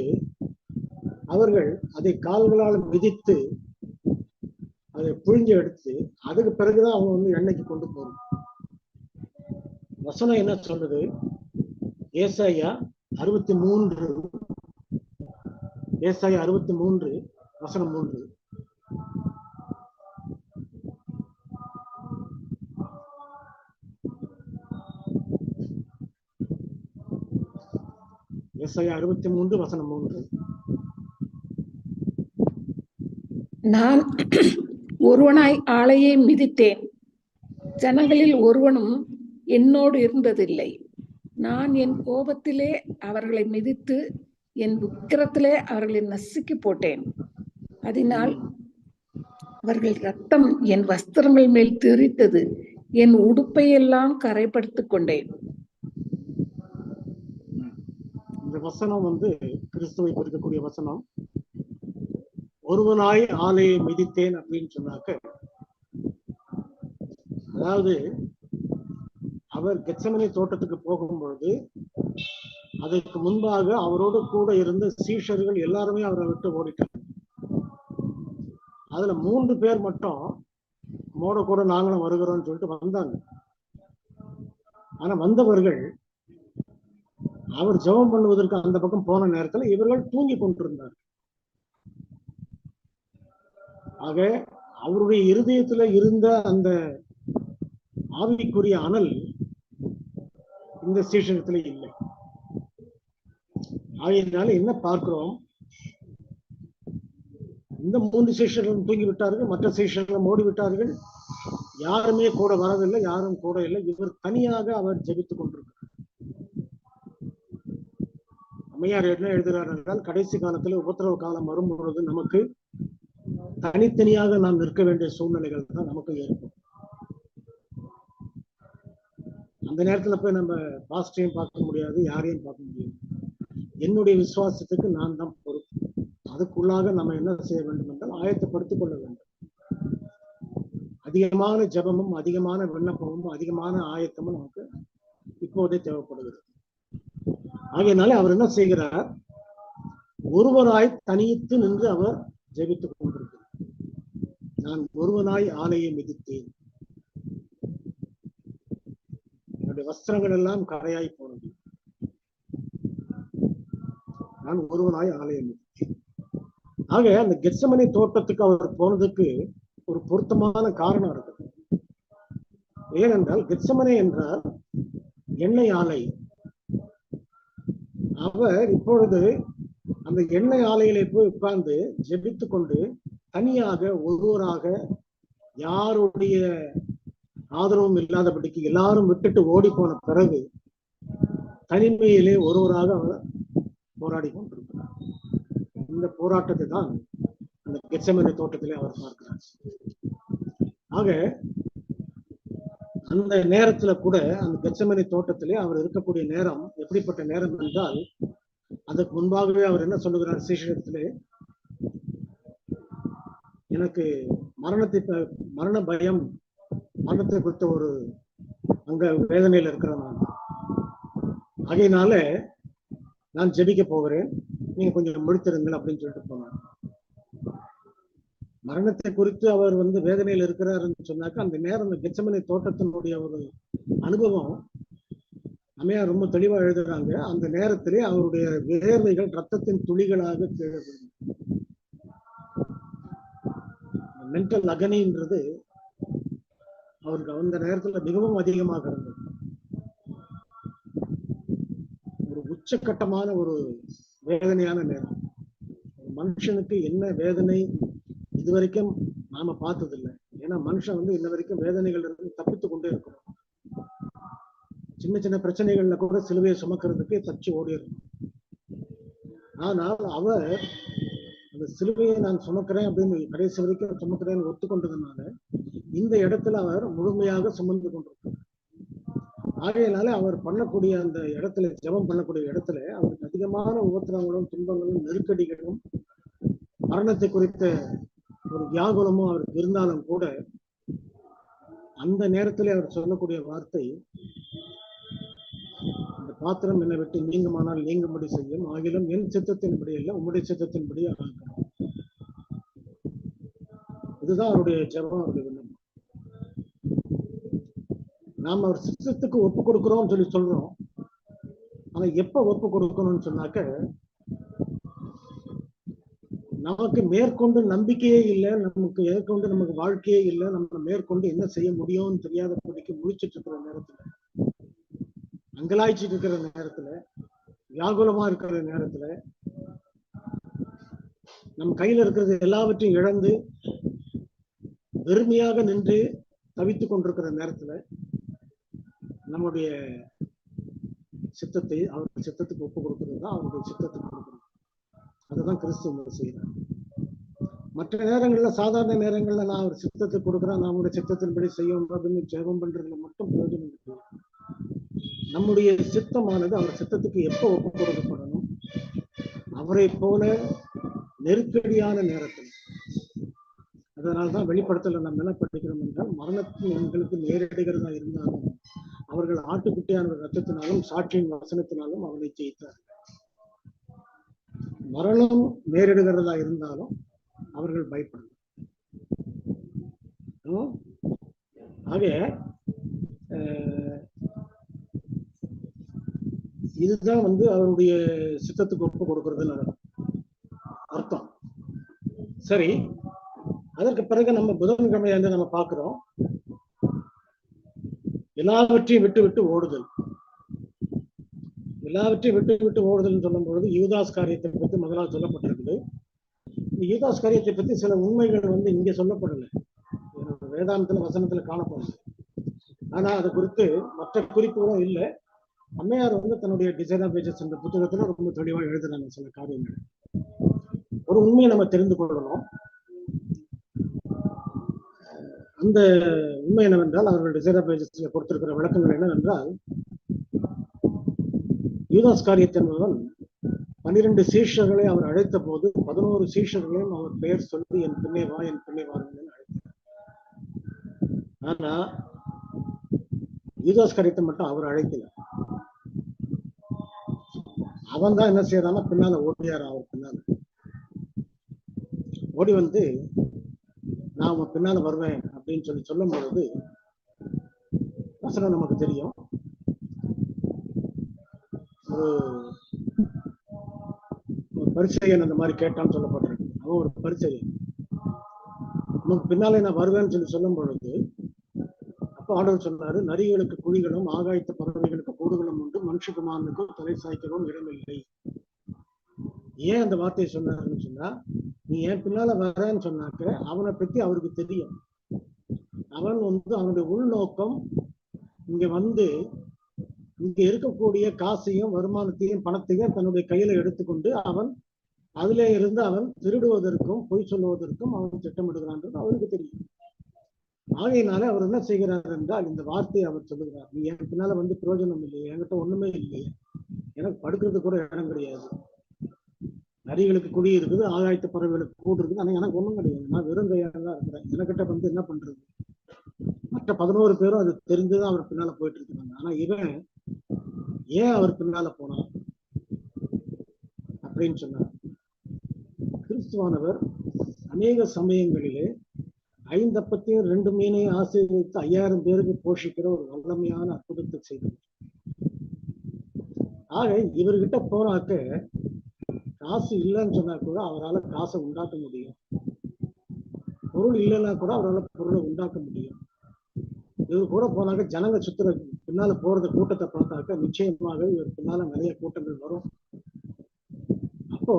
அவர்கள் அதை கால்களால் மிதித்து அதை புழிஞ்சு எடுத்து அதுக்கு பிறகுதான் அவங்க எண்ணெய்க்கு கொண்டு போறாங்க. வசனம் என்ன சொல்றது? ஏசாயா 63 வசனம் 3. ஏசாயா 63 வசனம் 3. நான் ஒருவனாய் ஆளையை மிதித்தேன், ஜனங்களில் ஒருவனும் என்னோடு இருந்ததில்லை. நான் என் கோபத்திலே அவர்களை மிதித்து என் உக்கிரத்திலே அவர்களை நசுக்கி போட்டேன். அதனால் அவர்கள் ரத்தம் என் வஸ்திரங்கள் மேல் தெரித்தது, என் உடுப்பை எல்லாம் கரைப்படுத்திக் கொண்டேன். இந்த வசனம் கிறிஸ்துவை குறிக்கக்கூடிய வசனம். ஒருவனாய் ஆலையை மிதித்தேன் அப்படின்னு சொன்னாக்க, அதாவது அவர் கெத்செமனே தோட்டத்துக்கு போகும் பொழுது அதற்கு முன்பாக அவரோடு கூட இருந்த சீஷர்கள் எல்லாருமே அவரை விட்டு ஓடிட்டாங்க. அதுல 3 பேர் மட்டும் மோட கூட நாங்களும் வருகிறோம்னு சொல்லிட்டு வந்தாங்க. ஆனா வந்தவர்கள் அவர் ஜெபம் பண்ணுவதற்கு அந்த பக்கம் போன நேரத்துல இவர்கள் தூங்கி கொண்டிருந்தார். ஆக அவருடைய இருதயத்துல இருந்த அந்த ஆவிக்குரிய அனல் இந்த சீஷனத்துல இல்லை. ஆகையினால என்ன பார்க்கிறோம், இந்த 3 சீஷர்களும் தூங்கி விட்டார்கள், மற்ற சீஷர்களும் ஓடி விட்டார்கள். யாருமே கூட வரவில்லை, யாரும் கூட இல்லை. இவர் தனியாக அவர் ஜெபித்துக் கொண்டிருக்கிறார். அம்மையார் என்ன எழுதுகிறார் என்றால், கடைசி காலத்துல உபத்திரவ காலம் வரும் பொழுது நமக்கு தனித்தனியாக நாம் நிற்க வேண்டிய சூழ்நிலைகள் தான் நமக்கு ஏற்படும். அந்த நேரத்துல போய் நம்ம பாஸ்டரையும் பார்க்க முடியாது, யாரையும் பார்க்க முடியாது. என்னுடைய விசுவாசத்துக்கு நான் தான் பொறுப்பு. அதுக்குள்ளாக நம்ம என்ன செய்ய வேண்டும் என்றால் ஆயத்தப்படுத்திக் கொள்ள வேண்டும். அதிகமான ஜெபமும் அதிகமான விண்ணப்பமும் அதிகமான ஆயத்தமும் நமக்கு இப்போதே தேவைப்படுகிறது. ஆகையினாலே அவர் என்ன செய்கிறார், ஒருவராய் தனித்து நின்று அவர் ஜெபித்துக் கொண்டிருக்கிறார். நான் ஒருவனாய் ஆலையை மிதித்தேன், என்னுடைய வஸ்திரங்கள் எல்லாம் கரையாய் போனது, நான் ஒருவனாய் ஆலையை மிதித்தேன். ஆக அந்த கெத்செமனே தோட்டத்துக்கு அவர் போனதுக்கு ஒரு பொருத்தமான காரணம் இருக்கு. ஏனென்றால் கெத்செமனே என்றால் எண்ணெய் ஆலை. அவர் இப்பொழுது அந்த எண்ணெய் ஆலையிலே போய் உட்கார்ந்து ஜெபித்துக் கொண்டு தனியாக ஒருவராக யாருடைய ஆதரவும் இல்லாதபடிக்கு எல்லாரும் விட்டுட்டு ஓடி போன பிறகு தனிமையிலே ஒருவராக அவர் போராடி கொண்டிருக்கிறார். இந்த போராட்டத்தை தான் அந்த கெத்செமனே தோட்டத்திலே அவர் பார்க்கிறார். ஆக அந்த நேரத்துல கூட அந்த கெத்செமனே தோட்டத்திலே அவர் இருக்கக்கூடிய நேரம் எப்படிப்பட்ட நேரம் என்றால், அதுக்கு முன்பாகவே அவர் என்ன சொல்லுகிறார் சீஷரிடத்திலே, எனக்கு மரண பயம், மரணத்தை குறித்த ஒரு அங்க வேதனையில் இருக்கிறேன் நான், ஆகையினால நான் ஜெபிக்க போகிறேன், நீங்க கொஞ்சம் முடித்திருங்கள் அப்படின்னு சொல்லிட்டு போனார். மரணத்தை குறித்து அவர் வேதனையில் இருக்கிறாருன்னு சொன்னாக்க அந்த நேரம் அந்த கெத்செமனே தோட்டத்தினுடைய ஒரு அனுபவம் அம்மையார் ரொம்ப தெளிவா எழுதுறாங்க. அந்த நேரத்திலே அவருடைய வேர்வைகள் ரத்தத்தின் துளிகளாக கீழே மென்டல் அகனின்றது அவருக்கு அந்த நேரத்துல மிகவும் அதிகமாக இருந்தது. ஒரு உச்சக்கட்டமான ஒரு வேதனையான நேரம். மனுஷனுக்கு என்ன வேதனை இதுவரைக்கும் நாம பார்த்ததில்லை. ஏன்னா மனுஷன் இன்ன வரைக்கும் வேதனைகள் இருந்து தப்பித்துக் கொண்டே இருக்கிறோம். சின்ன சின்ன பிரச்சனைகள்ல கூட சிலுவையை சுமக்கிறதுக்கு தச்சு ஓடி இருக்கணும். ஆனால் அவர் அந்த சிலுவையை நான் சுமக்கிறேன் அப்படின்னு கடைசி வரைக்கும் சுமக்கிறேன்னு ஒத்துக்கொண்டதுனால இந்த இடத்துல அவர் முழுமையாக சுமந்து கொண்டிருக்கிறார். ஆகையினால அவர் பண்ணக்கூடிய அந்த இடத்துல, ஜெபம் பண்ணக்கூடிய இடத்துல அவருக்கு அதிகமான உபத்திரங்களும் துன்பங்களும் நெருக்கடிகளும் மரணத்தை குறித்த ஒரு வியாகுலமும் அவருக்கு இருந்தாலும் கூட அந்த நேரத்திலே அவர் சொல்லக்கூடிய வார்த்தை, இந்த பாத்திரம் என்னை விட்டு நீங்குமானால் நீங்கும்படி செய்யும், ஆகிலும் என் சித்தத்தின்படி இல்லை உம்முடைய சித்தத்தின்படி ஆகணும். இதுதான் அவருடைய ஜெபம், அவருடைய விண்ணப்பம். நாம அவர் சித்தத்துக்கு ஒப்பு கொடுக்கிறோம்னு சொல்லி சொல்றோம். ஆனா எப்ப ஒப்பு கொடுக்கணும்னு சொன்னாக்க, நமக்கு மேற்கொண்டு நம்பிக்கையே இல்லை, நமக்கு மேற்கொண்டு நமக்கு வாழ்க்கையே இல்லை, நம்ம மேற்கொண்டு என்ன செய்ய முடியும்னு தெரியாதபடிக்கு முழிச்சிட்டு இருக்கிற நேரத்துல, அங்கலாய்ச்சிட்டு இருக்கிற நேரத்துல, வியாகுலமா இருக்கிற நேரத்துல, நம்ம கையில இருக்கிறது எல்லாவற்றையும் இழந்து வெறுமையாக நின்று தவித்துக் கொண்டிருக்கிற நேரத்துல நம்முடைய சித்தத்தை அவருடைய சித்தத்துக்கு ஒப்பு கொடுக்கிறது தான் அவருடைய சித்தத்துக்கு கொடுக்கிறது. அதுதான் கிறிஸ்துவ செய்யறார். மற்ற நேரங்கள்ல, சாதாரண நேரங்கள்ல நான் ஒரு சித்தத்துக்கு கொடுக்குறேன், நம்முடைய சித்தத்தின்படி செய்யும் அப்படின்னு ஜெபம் பண்றதுல மட்டும் பிரயோஜனம் இல்லை. நம்முடைய சித்தமானது அவர் சித்தத்துக்கு எப்போ ஒப்பு கொடுக்கப்படணும், அவரை போல நெருக்கடியான நேரத்தில். அதனால்தான் வெளிப்படுத்தல நம்ம என்ன படிக்கிறோம் என்றால், மரணத்தின் எங்களுக்கு நேரிடுகிறதா இருந்தாலும் அவர்கள் ஆட்டுக்குட்டியான ரத்தத்தினாலும் சாட்சியின் வசனத்தினாலும் அவனை ஜெயித்தார். மரணம் நேரிடுகிறதா இருந்தாலும் அவர்கள் பயப்படலாம். ஆக இதுதான் அவருடைய சித்தத்துக்கு ஒப்பு கொடுக்கறதுன்னு அர்த்தம். சரி, அதற்கு பிறகு நம்ம புதன்கிழமை நம்ம பார்க்கிறோம், எல்லாவற்றையும் விட்டு விட்டு ஓடுதல். எல்லாவற்றையும் விட்டு விட்டு ஓடுதல் சொல்லும் பொழுது யூதாஸ் காரியத்தை பற்றி முதலாவது சொல்லப்பட்டிருக்குது. இந்த யூதாஸ் காரியத்தை பற்றி சில உண்மைகள் இங்க சொல்லப்படலை, வேதாந்தத்துல வசனத்துல காணப்படலை. ஆனா அது குறித்து மற்ற குறிப்புகளும் இல்லை. அம்மையார் தன்னுடைய டிசைன் ஆஃப் ஏஜஸ் என்ற புத்தகத்துல ரொம்ப தெளிவா எழுதுறாங்க சில காரியங்கள். ஒரு உண்மையை நம்ம தெரிந்து கொள்ளணும். அந்த உண்மை என்னவென்றால், அவர்கள் டிசைன் ஆஃப் ஏஜஸ்ல கொடுத்திருக்கிற விளக்கங்கள் என்னவென்றால், யூதாஸ் காரியத் என்பவன் 12 சீஷர்களை அவர் அழைத்த போது 11 சீஷர்களையும் அவர் பெயர் சொல்லி என் பின்னே வா என் பின்னே வாருங்கள் அழைத்தார். ஆனா யூதாஸ் காரியத்தை மட்டும் அவர் அழைக்கல. அவன் தான் என்ன செய்யறான்னா பின்னால ஓடியார். அவர் பின்னால ஓடி நான் உன் பின்னால வருவேன் அப்படின்னு சொல்லும் பொழுது வசனம் நமக்கு தெரியும். ஒரு பரிசேயன் அந்த மாதிரி கேட்டான்னு சொல்லப்பட்டிருக்கு. அவன் ஒரு பரிசேயன், உனக்கு பின்னாலே நான் வருவேன்னு சொல்லும் பொழுது அப்ப ஆண்டவர் சொன்னாரு, நரிகளுக்கு குழிகளும் ஆகாயத்து பறவைகளுக்கு கூடுகளும் உண்டு, மனுஷகுமாரனுக்கும் தலை சாய்க்கவும் இடமில்லை. ஏன் அந்த வார்த்தையை சொன்னாருன்னு சொன்னா, நீ என் பின்னால வரேன்னு சொன்னாக்க அவனை பத்தி அவருக்கு தெரியும். அவன் அவனுடைய உள்நோக்கம் இங்க இங்க இருக்கக்கூடிய காசையும் வருமானத்தையும் பணத்தையும் தன்னுடைய கையில எடுத்துக்கொண்டு அவன் அதிலே இருந்து அவன் திருடுவதற்கும் பொய் சொல்லுவதற்கும் அவன் திட்டமிடுகிறான்றது அவருக்கு தெரியும். ஆகையினாலே அவர் என்ன செய்கிறார் என்றால் இந்த வார்த்தையை அவர் சொல்லுகிறார், நீ என் பின்னால பிரயோஜனம் இல்லையே, என்கிட்ட ஒண்ணுமே இல்லையே, எனக்கு படுக்கிறதுக்கு கூட இடம் கிடையாது, நரிகளுக்கு குடி இருக்குது, ஆகாயத்து பறவைகளுக்கு கூடு இருக்குது, ஆனா எனக்கு ஒண்ணும் கிடையாது, நான் வெறும் கையால தான் இருக்கிறேன், எனக்கிட்ட என்ன பண்றது? மற்ற 11 பேரும் அது தெரிஞ்சுதான் அவர் பின்னால போயிட்டு இருக்கிறாங்க. ஆனா இவன் ஏன் அவர் பின்னால போனான் அப்படின்னு சொன்னார். கிறிஸ்துவானவர் அநேக சமயங்களிலே 5 அப்பத்தையும் 2 மீனையும் ஆசீர்வதித்து 5000 பேருக்கு போஷிக்கிற ஒரு வல்லமையான அற்புதத்தை செய்தார். ஆக இவர்கிட்ட போனாக்க காசு இல்லைன்னு சொன்னா கூட அவரால் காசை உண்டாக்க முடியும், பொருள் இல்லைன்னா கூட அவரால் பொருளை உண்டாக்க முடியும். இவர் கூட போனாக்க ஜனங்க சுத்துற பின்னால போறது கூட்டத்தை பார்த்தாக்க நிச்சயமாக இவர் பின்னால நிறைய கூட்டங்கள் வரும். அப்போ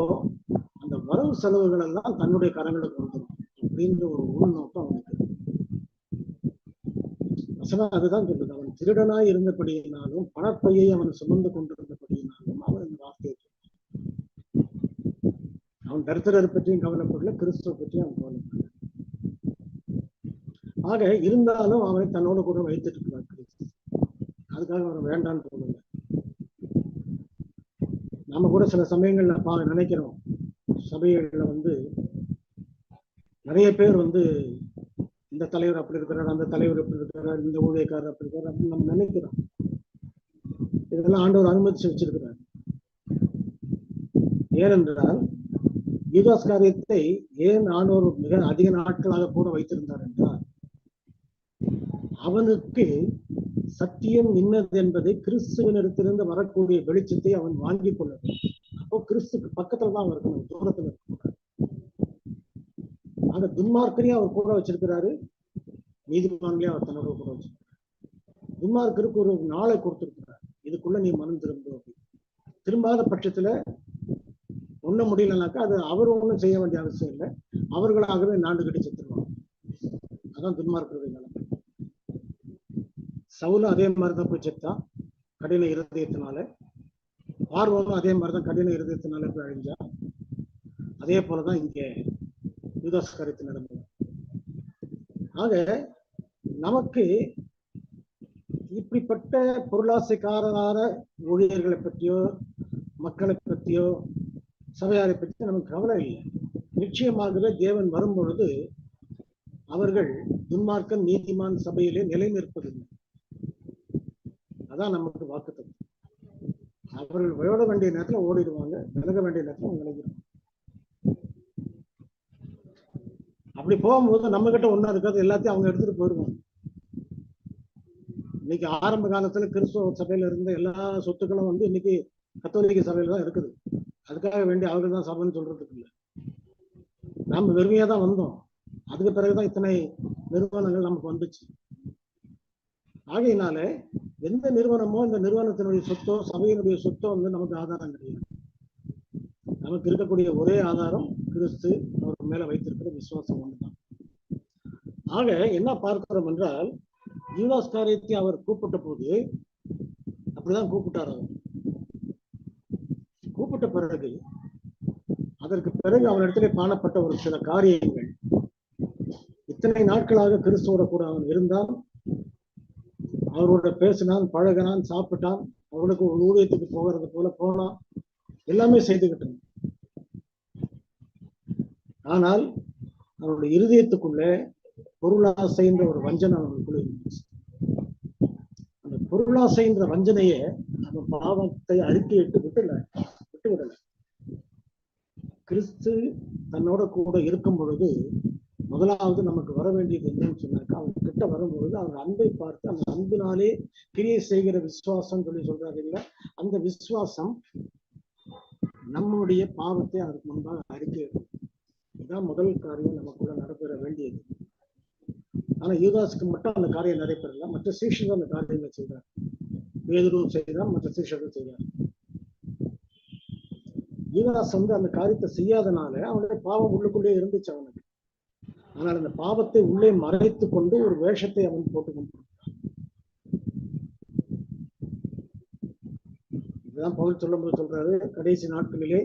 அந்த வரவு செலவுகள் எல்லாம் தன்னுடைய கரங்களுக்கு வந்துடும் அப்படின்ற ஒரு உள்நோக்கம் அவனுக்கு. வசனம் அதுதான் சொல்லுது, அவன் திருடனாய் இருந்தபடியினாலும் பணப்பையை அவன் சுமந்து கொண்டிருந்தபடியினாலும் அவன் இந்த வார்த்தையை அவன் தரித்திரர் பற்றியும் கவலைப்படல, கிறிஸ்துவ பற்றியும் அவன் கவலைப்படல. ஆக இருந்தாலும் அவனை தன்னோடு கூட வைத்துட்டு இருக்கிறார் கிறிஸ்து. அதுக்காக அவன் வேண்டான்னு சொல்லல. நாம கூட சில சமயங்கள்ல நினைக்கிறோம், சபைகள்ல நிறைய பேர் இந்த தலைவர் அப்படி இருக்கிறார், அந்த தலைவர் அப்படி இருக்கிறார், இந்த ஊழியக்காரர் அப்படி இருக்கார் அப்படின்னு நம்ம நினைக்கிறோம். இதெல்லாம் ஆண்டவர் அனுமதிச்சு வச்சிருக்கிறார். ஏனென்றால் யூதாஸ் காரியத்தை ஏன் ஆண்டவர் மிக அதிக நாட்களாக கூட வைத்திருந்தார் என்றால், அவனுக்கு சத்தியம் இன்னது என்பதை கிறிஸ்துவனிடத்திலிருந்து வரக்கூடிய வெளிச்சத்தை அவன் வாங்கி கொள்ள வேண்டும். அப்போ கிறிஸ்துக்கு பக்கத்துல தான் இருக்கணும், தூரத்துல இருக்கக்கூடாது. ஆக துன்மார்க்கரையும் அவர் கூட வச்சிருக்கிறாரு, நீதிமான்களையும் அவர் தன்னோட கூட வச்சிருக்கிறார். துன்மார்க்கருக்கு ஒரு நாளை கொடுத்திருக்கிறார், இதுக்குள்ள நீ மனம் திரும்ப. திரும்பாத பட்சத்துல ஒண்ணும் முடியலனாக்கா அது அவர் ஒண்ணும் செய்ய வேண்டிய அவசியம் இல்லை, அவர்களாகவே நாண்டு கட்டி செத்துருவாங்க. அதான் துன்மார்க்கருடைய நிலைமை. சவுலும் அதே மாதிரிதான் போய் செத்தான், கடின இருதயத்தினால. பார்வோனும் அதே மாதிரிதான் கடின இருதயத்தினால போய் அழிஞ்சா. அதே போலதான் இங்க யூதாஸ் காரியத்தில் நடந்தது. ஆக நமக்கு இப்படிப்பட்ட பொருளாசைக்காரரான ஊழியர்களை பற்றியோ மக்களை பற்றியோ சபையாரை பற்றி நமக்கு கவலை இல்லை. நிச்சயமாகவே தேவன் வரும்பொழுது அவர்கள் துன்மார்க்கன் நீதிமான் சபையிலே நிலை நிற்பதில்லை. அதான் நமக்கு வாக்குத்தத்தம். அவர்கள் ஓட வேண்டிய நேரத்துல ஓடிடுவாங்க, விலக வேண்டிய நேரத்துல விலகிடுவாங்க. அப்படி போகும்போது நம்ம கிட்ட ஒண்ணா இருக்காது, எல்லாத்தையும் அவங்க எடுத்துட்டு போயிடுவாங்க. இன்னைக்கு ஆரம்ப காலத்துல கிறிஸ்துவ சபையில இருந்த எல்லா சொத்துக்களும் இன்னைக்கு கத்தோலிக்க சபையில தான் இருக்குது. அதுக்காக வேண்டி அவர்கள் தான் சபைன்னு சொல்றதுக்கு இல்லை. நாம வெறுமையா தான் வந்தோம், அதுக்கு பிறகுதான் இத்தனை நிறுவனங்கள் நமக்கு வந்துச்சு. ஆகையினால எந்த நிறுவனமோ இந்த நிறுவனத்தினுடைய சொத்தோ சபையினுடைய சொத்தோ நமக்கு ஆதாரம் கிடையாது. நமக்கு இருக்கக்கூடிய ஒரே ஆதாரம் கிறிஸ்து அவர் மேல வைத்திருக்கிற விசுவாசம் ஒண்ணுதான். ஆக என்ன பார்க்கிறோம் என்றால், யூதாஸ் காரியத்தை அவர் கூப்பிட்ட போது அப்படிதான் கூப்பிட்டார். அவர் கூப்பிட்ட பிறகு அதற்கு பிறகு அவனிடத்திலே காணப்பட்ட ஒரு சில காரியங்கள், இத்தனை நாட்களாக கிறிஸ்துவோட கூட அவன் இருந்தான், அவரோட பேசினான், பழகினான், சாப்பிட்டான், அவனுக்கு ஒரு ஊழியத்துக்கு போகிறது போல போனான், எல்லாமே செய்துகிட்டான். ஆனால் அவனுடைய இருதயத்துக்குள்ள பொருளாசைன்ற ஒரு வஞ்சனை அவனுக்குள்ள இருந்துச்சு. அந்த பொருளாசைன்ற வஞ்சனையை அவன் பாவத்தை அறிக்கையிட்டு விட்டுவிடல. கிறிஸ்து தன்னோட கூட இருக்கும் பொழுது முதலாவது நமக்கு வர வேண்டியது என்னன்னு சொன்னாக்கா, அவங்க கிட்ட வரும்பொழுது அவங்க அன்பை பார்த்து அந்த அன்பினாலே கிரியை செய்கிற விசுவாசம் சொல்றாங்க இல்ல, அந்த விசுவாசம் நம்முடைய பாவத்தை அதற்கு முன்பாக அறிக்கை. இதுதான் முதல் காரியம் நமக்குள்ள நடைபெற வேண்டியது. ஆனா யூதாஸுக்கு மட்டும் அந்த காரியம் நடைபெறல, மற்ற சீஷர்கள் அந்த காரியங்களை செய்தார். பேதுருவும் செய்தார், மற்ற சீஷர்கள் செய்தார். யூதாஸ் அந்த காரியத்தை செய்யாதனால அவனுடைய பாவம் உள்ளுக்குள்ளே இருந்துச்சு அவனுக்கு. ஆனால் அந்த பாவத்தை உள்ளே மறைத்து கொண்டு ஒரு வேஷத்தை அவன் போட்டுக் கொண்டிருக்கிறான். இதுதான் பவுல் சொல்லும்போது சொல்றாரு, கடைசி நாட்களிலே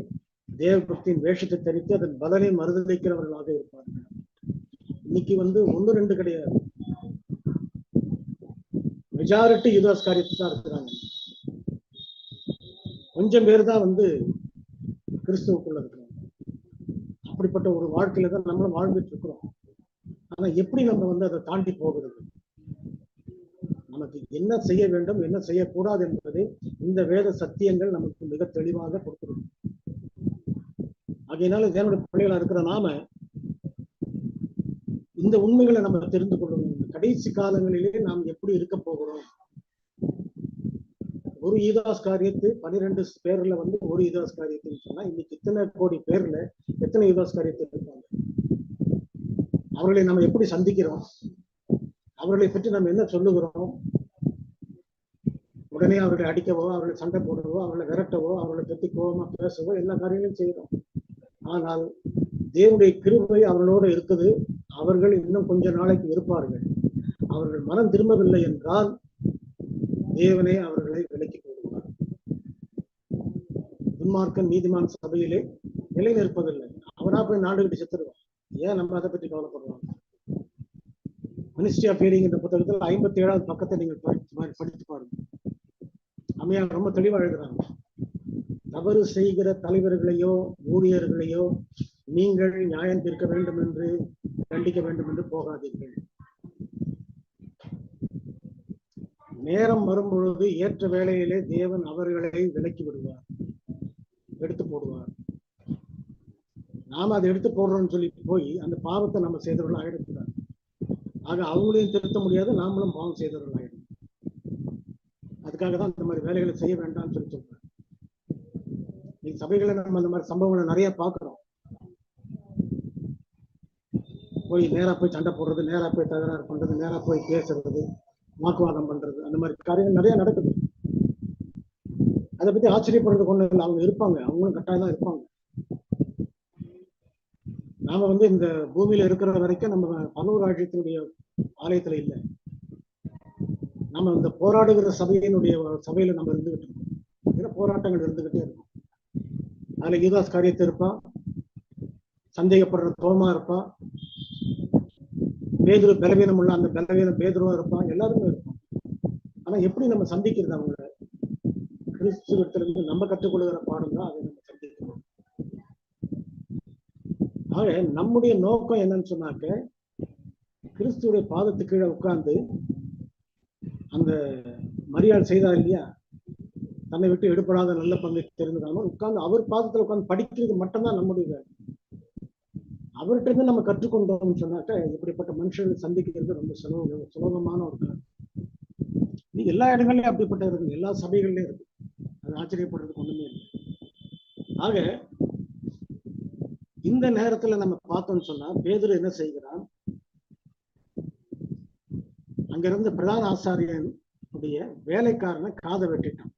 தேவபக்தியின் வேஷத்தை தரித்து அதன் பலனை மறுதளிக்கிறவர்களாக இருப்பார்கள். இன்னைக்கு ஒன்று ரெண்டு கிடையாது, மெஜாரிட்டி யூதாஸ் காரியத்தை தான் இருக்கிறாங்க. கொஞ்சம் பேர் தான் கிறிஸ்துவுக்குள்ள இருக்கிறாங்க. அப்படிப்பட்ட ஒரு வாழ்க்கையில தான் நம்மளும் வாழ்ந்துட்டு இருக்கிறோம். ஆனா எப்படி நம்ம அதை தாண்டி போகிறது, நமக்கு என்ன செய்ய வேண்டும் என்ன செய்யக்கூடாது என்பதை இந்த வேத சத்தியங்கள் நமக்கு மிக தெளிவாக கொடுக்கிறது. ஆகையினால தேவனுடைய பிள்ளைகளா இருக்கிற நாம இந்த உண்மைகளை நம்ம தெரிந்து கொள்ளணும். கடைசி காலங்களிலே நாம் எப்படி இருக்க போகிறோம். ஒரு யூதாஸ் காரியத்து 12 பேர்ல ஒரு யூதாஸ் காரியத்துன்னு சொன்னா இன்னைக்கு இத்தனை கோடி பேர்ல எத்தனை யூதாஸ் காரியத்தை இருப்பாங்க. அவர்களை நம்ம எப்படி சந்திக்கிறோம், அவர்களை பற்றி நம்ம என்ன சொல்லுகிறோம். உடனே அவர்களை அடிக்கவோ, அவர்களை சண்டை போடவோ, அவர்களை விரட்டவோ, அவர்களை பற்றி கோபமா பேசவோ எல்லா காரியங்களும் செய்யறோம். ஆனால் தேவனுடைய கிருபை அவர்களோடு இருக்குது. அவர்கள் இன்னும் கொஞ்ச நாளைக்கு இருப்பார்கள். அவர்கள் மனம் திரும்பவில்லை என்றால் தேவனே அவர்களை விலக்கி போடுவார். துன்மார்க்கன் நீதிமான் சபையிலே நிலை நிற்பதில்லை, அவனா போய் நாடுகிட்டு செத்துருவான். ஏன் நம்ம அதை பற்றி கவலைப்படுறோம்? மினிஸ்ட்ரி ஆஃப் ஹீலிங் என்ற புத்தகத்தில் 57வது பக்கத்தை நீங்கள் படித்து பாருங்க. அம்மையார் ரொம்ப தெளிவா எழுதுறாங்க. தவறு செய்கிற தலைவர்களையோ ஊழியர்களையோ நீங்கள் நியாயம் தீர்க்க வேண்டும் என்று கண்டிக்க வேண்டும் என்று போகாதீர்கள். நேரம் வரும்பொழுது ஏற்ற வேளையிலே தேவன் அவர்களை விலக்கி விடுவார், எடுத்து போடுவார். நாம அதை எடுத்து போடுறோம்னு சொல்லி போய் அந்த பாவத்தை நம்ம செய்தவர்கள் ஆகிடக்கூடாது. ஆக அவங்களையும் திருத்த முடியாது, நாமளும் பாவம் செய்தவர்கள் ஆகிடும். அதுக்காக தான் இந்த மாதிரி வேலைகளை செய்ய வேண்டாம்னு சொல்லி சொல்றேன். சபைகளை நம்ம அந்த மாதிரி சம்பவங்களை நிறைய பார்க்கிறோம். போய் நேரா போய் சண்டை போடுறது, நேரா போய் தகராறு பண்றது, நேரா போய் பேசுறது, வாக்குவாதம் பண்றது, அந்த மாதிரி காரியங்கள் நிறைய நடக்குது. அதை பத்தி ஆச்சரியப்படுறது கொண்டு இல்லை. அவங்க இருப்பாங்க, அவங்களும் கட்டாயம் தான் இருப்பாங்க. நாம இந்த பூமியில இருக்கிற வரைக்கும் நம்ம பரலோக ராஜ்யத்தினுடைய ஆலயத்துல இல்லை. நம்ம இந்த போராடுகிற சபையில நம்ம இருந்துகிட்டு இருக்கோம். இதுல போராட்டங்கள் இருந்துகிட்டே இருக்கும். அதுல யூதாஸ் காரியத்தை இருப்பான், சந்தேகப்படுற தோமா இருப்பான், பேதுரு பலவீனம் உள்ள அந்த பலவீனம் பேதுருவா இருப்பான், எல்லாருமே இருப்பான். ஆனா எப்படி நம்ம சந்திக்கிறது அவங்கள? கிறிஸ்துவத்திலிருந்து நம்ம கற்றுக்கொள்கிற பாடம் தான் அதை நம்ம சந்திக்கணும். ஆக நம்முடைய நோக்கம் என்னன்னு சொன்னாக்க, கிறிஸ்துடைய பாதத்துக்கு கீழே உட்கார்ந்து அந்த மரியாள் செய்தா இல்லையா, தன்னை விட்டு எடுப்படாத நல்ல பங்கை தெரிந்துக்காம உட்கார்ந்து அவர் பாதத்துல உட்கார்ந்து படிக்கிறது மட்டும்தான் நம்முடைய வேலை. அவர்கிட்ட இருந்து நம்ம கற்றுக்கொண்டோம்னு சொன்னாக்க இப்படிப்பட்ட மனுஷர்களை சந்திக்கிறது ரொம்ப சுலபமான ஒரு காரணம். இது எல்லா இடங்கள்லயும் அப்படிப்பட்ட இருக்கு, எல்லா சபைகள்லயும் இருக்கு. அது ஆச்சரியப்படுறதுக்கு ஒண்ணுமே இல்லை. ஆக இந்த நேரத்துல நம்ம பார்த்தோம்னு சொன்னா பேதுரு என்ன செய்கிறான், அங்கிருந்து பிரதான ஆசாரியனுடைய வேலைக்காரனை காதை வெட்டிட்டான்.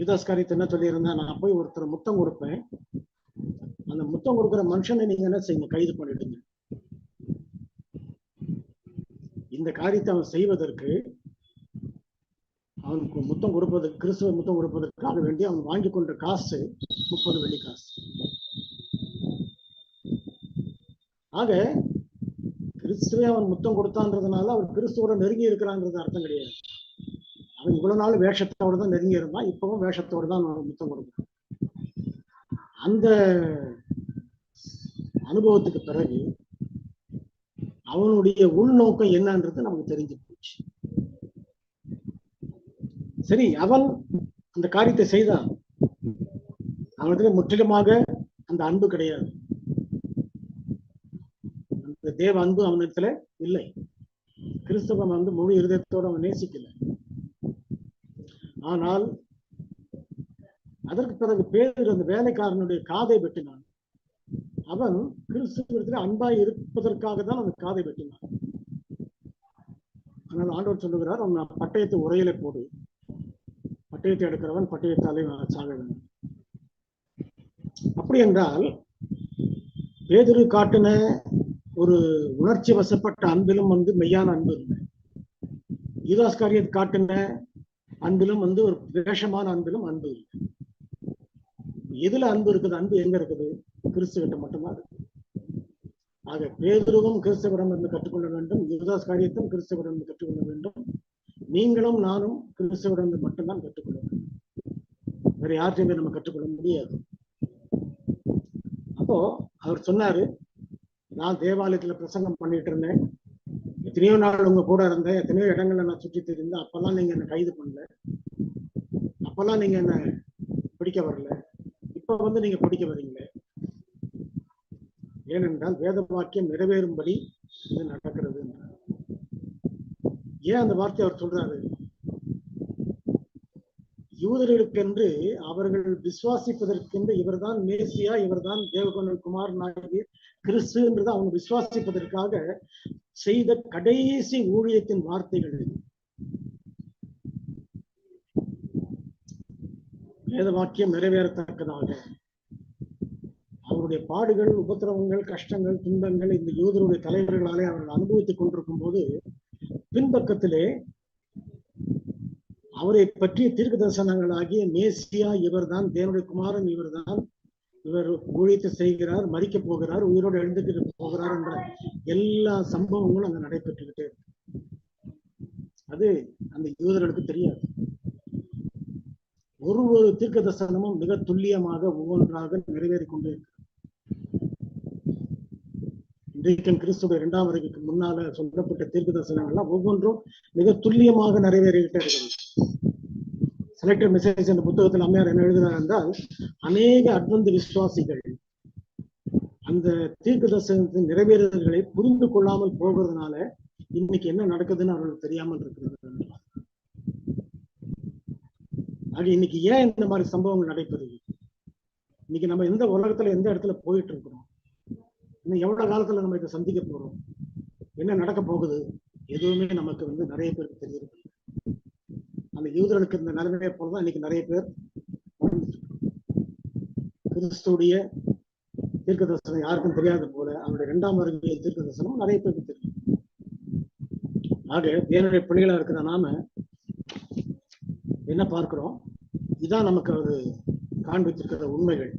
யூதாஸ் காரியத்தை என்ன சொல்லியிருந்தா, நான் போய் ஒருத்தர் முத்தம் கொடுப்பேன், அந்த முத்தம் கொடுக்குற மனுஷனை நீங்க என்ன செய்யுங்க, கைது பண்ணிடுங்க. இந்த காரியத்தை அவன் செய்வதற்கு, அவனுக்கு முத்தம் கொடுப்பதற்கு, கிறிஸ்துவ முத்தம் கொடுப்பதற்காக வேண்டி அவன் வாங்கி கொண்ட காசு 30 வெள்ளி காசு. ஆக கிறிஸ்துவே அவன் முத்தம் கொடுத்தான்றதுனால அவர் கிறிஸ்துவோட நெருங்கி இருக்கிறாங்கிறது அர்த்தம் கிடையாது. அவன் இவ்வளவு நாள் வேஷத்தோடு தான் நெருங்கி இருந்தான், இப்பவும் வேஷத்தோடு தான் முத்தம் கொடுக்கிறான். அந்த அனுபவத்துக்கு பிறகு அவனுடைய உள்நோக்கம் என்னன்றது நமக்கு தெரிஞ்சு போச்சு. சரி, அவன் அந்த காரியத்தை செய்தான், அவனுக்கு முற்றிலுமாக அந்த அன்பு கிடையாது, அந்த தேவ அன்பு அவனிடத்துல இல்லை. கிறிஸ்தவன் முழு இருதயத்தோடு அவன் நேசிக்கல. ஆனால் அதற்கு பிறகு பேதுரு அந்த வேலைக்காரனுடைய காதை வெட்டினான். அவன் கிறிஸ்துவத்துல அன்பாய் இருப்பதற்காக தான் அந்த காதை வெட்டினான். ஆனால் ஆண்டவர் சொல்லுகிறார், அவன் பட்டயத்தை உரையில போடு, பட்டயத்தை எடுக்கிறவன் பட்டயத்தாலே சாக வேண்டும். அப்படி என்றால் பேதுரு காட்டின ஒரு உணர்ச்சி வசப்பட்ட அன்பிலும் வந்து மெய்யான அன்பு இல்லை. யூதாஸ் காரியத்தை காட்டின அன்பிலும் வந்து ஒரு வேஷமான அன்பிலும் அன்பு இல்லை. எதுல அன்பு இருக்குது? அன்பு எங்க இருக்குது? கிறிஸ்துவிட்ட மட்டும்தான் இருக்கு. ஆக பேதுருவும் கிறிஸ்துவிடம் இருந்து கற்றுக்கொள்ள வேண்டும், யூதாஸ் காரியத்தும் கிறிஸ்துவிடம் இருந்து கற்றுக்கொள்ள வேண்டும். நீங்களும் நானும் கிறிஸ்துவிடம் இருந்து மட்டும்தான் கற்றுக்கொள்ள வேண்டும். வேற யார்கிட்டையுமே நம்ம கற்றுக்கொள்ள முடியாது. அப்போ அவர் சொன்னாரு, நான் தேவாலயத்துல பிரசங்கம் பண்ணிட்டு இருந்தேன், எத்தனையோ நாள் உங்க கூட இருந்தேன், எத்தனையோ இடங்கள்ல நான் சுற்றி தெரிந்தேன், அப்பெல்லாம் நீங்க என்ன கைது பண்ணல, அப்பெல்லாம் நீங்க என்ன பிடிக்க வரல, இப்ப வந்து நீங்க பிடிக்க வரீங்களே. ஏனென்றால் வேத வாக்கியம் நிறைவேறும்படி இது நடக்கிறது. ஏன் அந்த வார்த்தை அவர் சொல்றாரு? யூதர்களுக்கென்று அவர்கள் விசுவாசிப்பதற்கென்று இவர்தான் மேசியா, இவர்தான் தேவகுமாரன் குமாரனாகிய கிறிஸ்து என்றது அவங்க விசுவாசிப்பதற்காக செய்த கடைசி ஊழியத்தின் வார்த்தைகள். வேத வாக்கியம் நிறைவேறத்தக்கதாக அவருடைய பாடுகள், உபத்திரவங்கள், கஷ்டங்கள், துன்பங்கள் இந்த யூதருடைய தலைவர்களாலே அவர்கள் அனுபவித்துக் கொண்டிருக்கும் போது பின்பக்கத்திலே அவரை பற்றிய தீர்க்க தரிசனங்கள் ஆகிய மேசியா இவர்தான், தேவனுடைய குமாரன் இவர்தான், இவர் ஊழியத்தை செய்கிறார், மரிக்க போகிறார், உயிரோடு எழுந்துக்கிட்டு போகிறார் என்ற எல்லா சம்பவங்களும் அங்க நடைபெற்றுக்கிட்டே இருக்கு. அது அந்த யூதர்களுக்கு தெரியாது. ஒரு தீர்க்க தரிசனமும் மிக துல்லியமாக ஒவ்வொன்றாக நிறைவேறி கொண்டே இருக்கு. இன்றைக்கு கிறிஸ்துடைய 2ஆம் வருகைக்கு முன்னால சொல்லப்பட்ட தீர்க்க தரிசனங்கள்லாம் ஒவ்வொன்றும் மிக துல்லியமாக நிறைவேறிக்கிட்டே இருக்கிறது. செலக்டட் மெசேஜ் என்ற புத்தகத்தில் அம்மையார் என்ன எழுதுகிறார் என்றால், அநேக அட்வந்த விசுவாசிகள் அந்த தீர்க்க தரிசனத்தின் நிறைவேறுதல்களை புரிந்து கொள்ளாமல் போகிறதுனால இன்னைக்கு என்ன நடக்குதுன்னு அவர்களுக்கு தெரியாமல் இருக்கிறது. ஆக இன்னைக்கு ஏன் இந்த மாதிரி சம்பவங்கள் நடைபெறுது? இன்னைக்கு நம்ம எந்த உலகத்துல எந்த இடத்துல போயிட்டு இருக்கிறோம், இன்னும் எவ்வளவு காலத்துல நம்ம இதை சந்திக்க போறோம், என்ன நடக்க போகுது, எதுவுமே நமக்கு வந்து நிறைய பேருக்கு தெரியுது. அந்த யூதர்களுக்கு இந்த நிலைமையை போலதான் இன்னைக்கு நிறைய பேர் கிறிஸ்துடைய தீர்க்க தரிசனம் யாருக்கும் தெரியாத போல அவருடைய 2ஆம் வருகை தீர்க்க தரிசனம் நிறைய பேருக்கு தெரியும். ஆக தேவனுடைய பிள்ளைகளா இருக்கிற நாம என்ன பார்க்கிறோம்? இதான் நமக்கு அது காண்பித்திருக்கிற உண்மைகள்.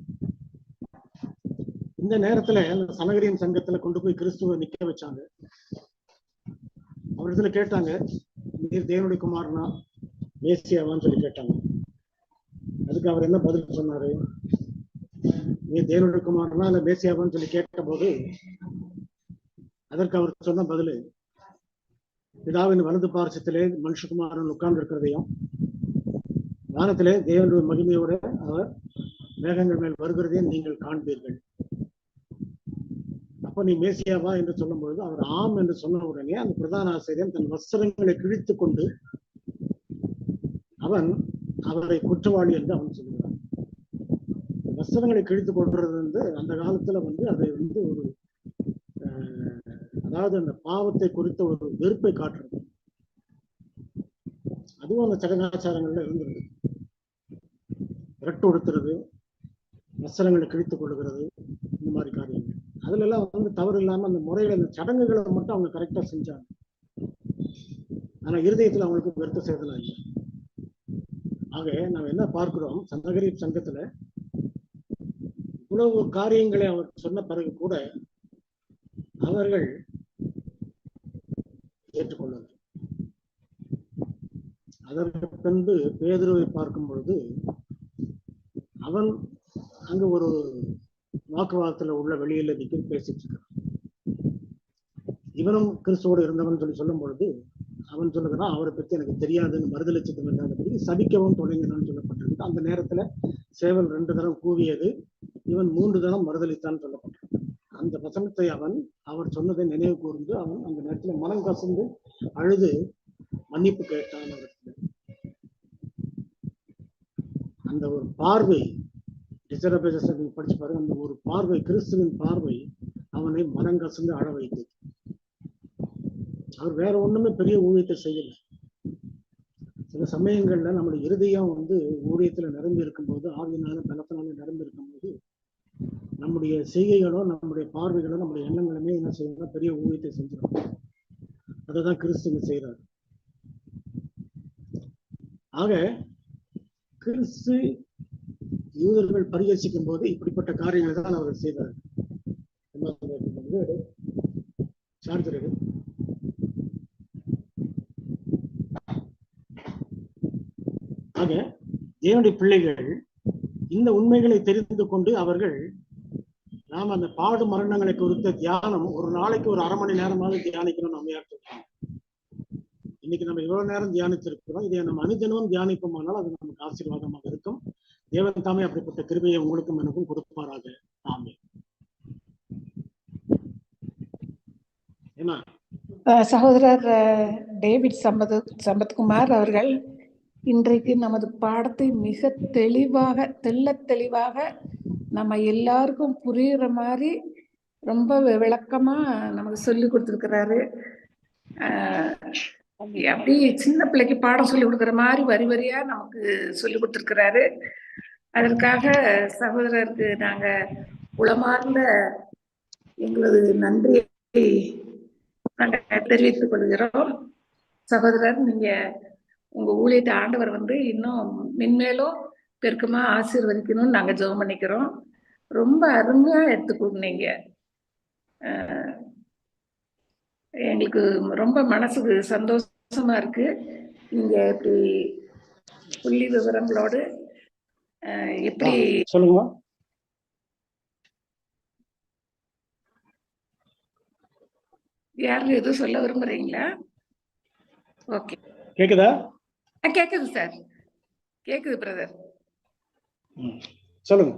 இந்த நேரத்துல அந்த சனகரியின் சங்கத்துல கொண்டு போய் கிறிஸ்துவ நிக்க வச்சாங்க. அவரிடத்துல கேட்டாங்க, நீர் தேவனுடைய குமாரனா மேசியாவான்னு சொல்லி கேட்டாங்க. அதுக்கு அவர் என்ன பதில் சொன்னாரு? நீர் தேவனுடைய குமாரனா இல்ல மேசியாவான்னு சொல்லி கேட்ட போது அதற்கு அவர் சொன்ன பதில், பிதாவின் வலது பார்சத்திலே மனுஷகுமாரன் உட்கார்ந்து இருக்கிறதையும் வானத்திலே தேவனுடைய மகிமையோட அவர் மேகங்கள் மேல் வருகிறதையும் நீங்கள் காண்பீர்கள். அப்ப நீ மேசியாவா என்று சொல்லும் பொழுது அவர் ஆம் என்று சொன்ன உடனே அந்த பிரதான ஆசிரியர் தன் வஸ்திரங்களை கிழித்துக் கொண்டு அவன் அவரை குற்றவாளி என்று அவன் சொல்கிறான். வஸ்திரங்களை கிழித்துக் கொள்றது வந்து அந்த காலத்துல வந்து அதை வந்து ஒரு அதாவது அந்த பாவத்தை குறித்த ஒரு வெறுப்பை காட்டுறது. அதுவும் அந்த சடங்காச்சாரங்கள்ல இருந்தது. இரட்டு உடுத்துறது, வஸ்திரங்களை கிழித்துக் கொள்ளுகிறது, இந்த மாதிரி காரியங்கள். அதுல எல்லாம் வந்து தவறு இல்லாம அந்த முறையில அந்த சடங்குகளை மட்டும் அவங்க கரெக்டா செஞ்சாங்க. ஆனா இருதயத்துல அவங்களுக்கு வெறுத்த செய்தலாம் இல்லை. ஆக நாம் என்ன பார்க்கிறோம்? சனகரி சங்கத்துல இவ்வளவு காரியங்களை அவர் சொன்ன பிறகு கூட அவர்கள் ஏற்றுக்கொள்ளவில்லை. அதற்கு பின்பு பேதுருவை பார்க்கும் பொழுது அவன் அங்க ஒரு வாக்குவாதத்துல உள்ள வெளியில நிக்க பேசிட்டு இருக்கான். இவனும் கிறிஸ்துவோடு இருந்தவன் சொல்லி சொல்லும் பொழுது அவன் சொல்லுகிறான், அவரை பத்தி எனக்கு தெரியாதுன்னு மறுதலை சித்தம் இல்லாதபடி சபிக்கவும் தொடங்கினான்னு சொல்லப்பட்டிருக்கு. அந்த நேரத்துல சேவல் 2 தரம் கூவியது, இவன் 3 தரம் மறுதளித்தான் சொல்லப்பட்டிருக்கு. அந்த வசனத்தை அவர் சொன்னதை நினைவு கூர்ந்து அவன் அந்த நேரத்துல மனம் கசந்து அழுது மன்னிப்பு கேட்டான். அந்த ஒரு பார்வை படிச்சு பாருங்க, அந்த ஒரு பார்வை, கிறிஸ்துவின் பார்வை அவனை மனம் கசந்து அழ வைத்தது. அவர் வேற ஒண்ணுமே பெரிய ஊழியத்தை செய்யல. சில சமயங்கள்ல நம்முடைய இருதயம் வந்து ஊழியத்துல நிரம்பி இருக்கும்போது, ஆவியினால பலத்தினால நிரம்பி இருக்கும்போது நம்முடைய நம்முடைய செய்கைகளோ நம்முடைய பார்வைகளோ நம்முடைய எண்ணங்களுமே என்ன செய்யணும், பெரிய ஊழியத்தை செஞ்சிடும். அதை தான் கிறிஸ்துவ செய்கிறார். ஆக கிறிஸ்து யூதர்கள் பரிகசிக்கும் போது இப்படிப்பட்ட காரியங்களை தான் அவர் செய்தார். ஆக தேவனுடைய பிள்ளைகள் இந்த உண்மைகளை தெரிந்து கொண்டு அவர்கள் நாம் அந்த பாடு மரணங்களை குறித்த தியானம் ஒரு நாளைக்கு ஒரு 1/2 மணி நேரமாவது தியானிக்கணும். நம்ம இன்னைக்கு நம்ம இவ்வளவு நேரம் தியானித்திருக்கிறோம். இதை நம்ம அனுதினமும் தியானிப்போமானால் அது நமக்கு ஆசீர்வாதமாக இருக்கும். தேவன் தாமே அப்படிப்பட்ட கிருபையை உங்களுக்கும் எனக்கும் கொடுப்பாராக. ஆமென். சகோதரர் டேவிட் சம்பத்குமார் அவர்கள் இன்றைக்கு நமது பாடத்தை மிக தெளிவாக தெளிவாக நம்ம எல்லாருக்கும் புரியுற மாதிரி ரொம்ப விளக்கமா நமக்கு சொல்லி கொடுத்துருக்கிறாரு. அப்படி சின்ன பிள்ளைக்கு பாடம் சொல்லி கொடுக்குற மாதிரி வரி வரியா நமக்கு சொல்லி கொடுத்துருக்கிறாரு. அதற்காக சகோதரருக்கு நாங்க உளமார்ந்த எங்களது நன்றியை தெரிவித்துக் கொள்கிறோம். சகோதரர், நீங்க உங்க ஊழியத்தை ஆண்டவர் இன்னும் மென்மேலும் பெருக்கமா ஆசீர்வதிக்கணும்னு நாங்க ஜெபம் பண்ணிக்கிறோம். ரொம்ப அருமையா எடுத்துக்கொண்டீங்க. எங்களுக்கு ரொம்ப மனசுக்கு சந்தோஷமா இருக்கு. நீங்க இப்படி புள்ளி விவரங்களோடு எப்படி சொல்லுங்க. யாரும் எதுவும் சொல்ல விரும்புறீங்களா? ஓகே, கேக்குதா? கேக்குது சார், கேக்குது பிரதர். சொல்லுங்க.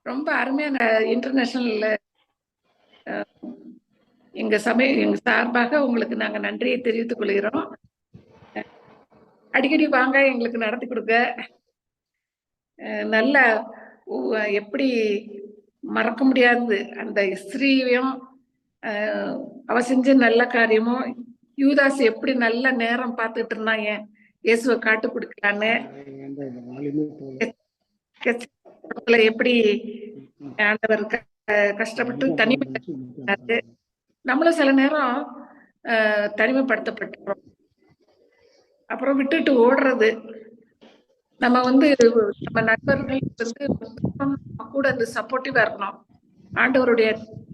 ரொம்ப அருமையான இன்டர்நேஷனல் எங்க சார்பாக உங்களுக்கு நாங்க நன்றியை தெரிவித்துக் கொள்கிறோம். அடிக்கடி வாங்க, எங்களுக்கு நடத்தி கொடுக்க. நல்ல எப்படி மறக்க முடியாது அந்த ஸ்ரீயும் அவ செஞ்ச நல்ல காரியமும், யூதாஸ் எப்படி நல்ல நேரம் பார்த்துட்டு இருந்தாங்க இயேசுவை காட்டு கொடுக்கலான்னு, எப்படி ஆண்டவர் கஷ்டப்பட்டு தனிமைப்படுத்த, நம்மளும் சில நேரம் தனிமைப்படுத்தப்பட்டுறோம். அப்புறம் விட்டுட்டு ஓடுறது. நம்ம நம்ம நண்பர்கள் கூட அந்த சப்போர்ட்டிவா இருக்கணும். ஆண்டவருடைய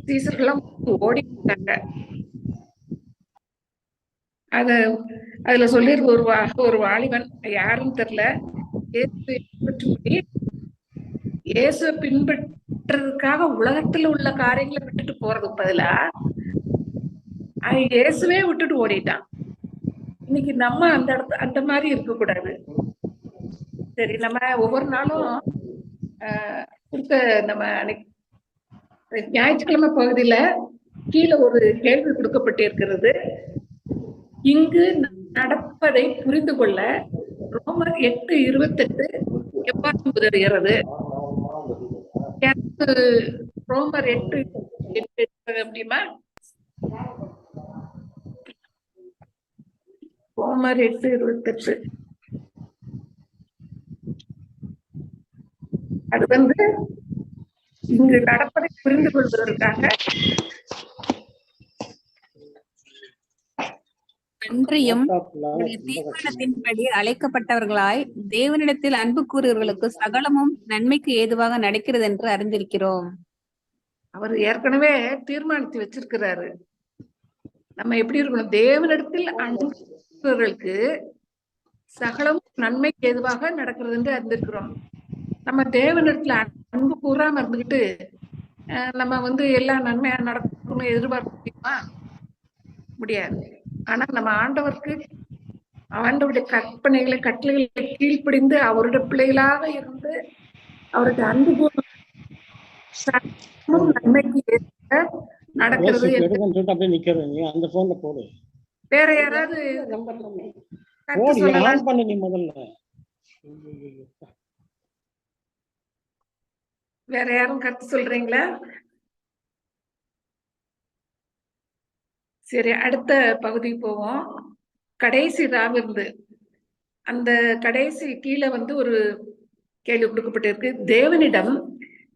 சீசர்கள்லாம் ஓடிட்டாங்க. அதுல சொல்லியிருக்க ஒரு வாலிபன் யாருன்னு தெரியல, இயேசுவை பின்பற்றதுக்காக உலகத்துல உள்ள காரியங்களை விட்டுட்டு போறதுக்கு பதிலா இயேசுவே விட்டுட்டு ஓடிட்டான். இன்னைக்கு நம்ம அந்த மாதிரி இருக்க கூடாது. சரி, நம்ம ஒவ்வொரு நாளும் நம்ம ஞாயிற்றுக்கிழமை பகுதியில கீழே ஒரு கேள்வி கொடுக்கப்பட்டிருக்கிறது. இங்கு நடப்பதை புரிந்து கொள்ள ரோமர் 8:28 எவ்வாறு உதவுகிறது? ரோமர் 8:28 அப்படிமா? ரோமர் 8:28 அது இங்கு நடப்பதை புரிந்து கொள்வதற்காக அன்றியும் தீர்மானத்தின்படி அழைக்கப்பட்டவர்களாய் தேவனிடத்தில் அன்பு கூறுவர்களுக்கு சகலமும் நன்மைக்கு ஏதுவாக நடக்கிறது என்று அறிந்திருக்கிறோம். அவர் ஏற்கனவே தீர்மானித்து வச்சிருக்கிறாரு. நம்ம எப்படி இருக்கணும்? தேவனிடத்தில் அன்பு கூறுவர்களுக்கு சகலமும் நன்மைக்கு ஏதுவாக நடக்கிறது என்று அறிந்திருக்கிறோம். நம்ம தேவனிடத்துல அன்பு கூறாம இருந்துகிட்டு நம்ம எல்லாம் நன்மையா நடக்கணும்னு எதிர்பார்க்க முடியுமா? முடியாது. ஆனா நம்ம ஆண்டவருக்கு ஆண்டவருடைய கற்பனைகளை கட்டளைகளை கீழ்ப்படிந்து அவருடைய பிள்ளைகளாக இருந்து அவருடைய அன்பு நன்மைக்கு நடக்கிறது. வேற யாராவது வேற யாரும் கருத்து சொல்றீங்களா? சரி, அடுத்த பகுதிக்கு போவோம். கடைசி ராவிருந்து அந்த கடைசி கீழே ஒரு கேள்வி கொடுக்கப்பட்டிருக்கு. தேவனிடம்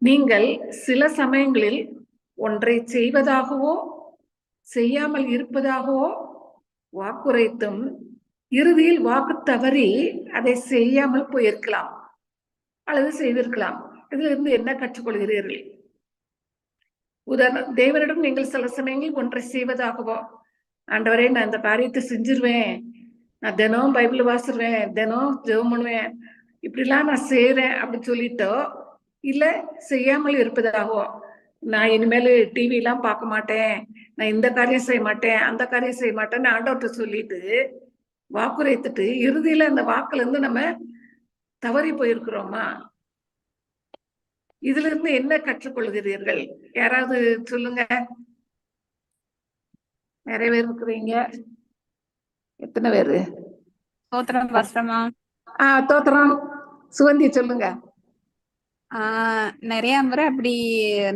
நீங்கள் சில சமயங்களில் ஒன்றை செய்வதாகவோ செய்யாமல் இருப்பதாகவோ வாக்குரைத்தும் இறுதியில் வாக்கு தவறி அதை செய்யாமல் போயிருக்கலாம் அல்லது செய்திருக்கலாம். இதுல இருந்து என்ன கற்றுக்கொள்கிறீர்கள்? உதாரணம், தேவனிடம் நீங்கள் சில சமயங்களில் ஒன்றை செய்வதாகவோ, ஆண்டவரே நான் இந்த காரியத்தை செஞ்சிருவேன், நான் தினம் பைபிள் வாசிடுவேன், தினம் ஜெபம் பண்ணுவேன், இப்படிலாம் நான் செய்யறேன் அப்படின்னு சொல்லிட்டோ, இல்ல செய்யாமல் இருப்பதாகவோ, நான் இனிமேல் டிவி எல்லாம் பார்க்க மாட்டேன், நான் இந்த காரியம் செய்ய மாட்டேன், அந்த காரியம் செய்ய மாட்டேன்னு ஆண்டவர்கிட்ட சொல்லிட்டு வாக்குரைத்துட்டு இறுதியில அந்த வாக்குல இருந்து நம்ம தவறி போயிருக்கிறோமா? இதுல இருந்து என்ன கற்றுக்கொள்கிறீர்கள்? யாராவது சொல்லுங்க. நிறைய பேர் இருக்கிறீங்க. எத்தனை பேரு? ஸ்தோத்திரம் பாஸ்டர்மா. தோத்திரம். சுகந்தி சொல்லுங்க. நிறைய முறை அப்படி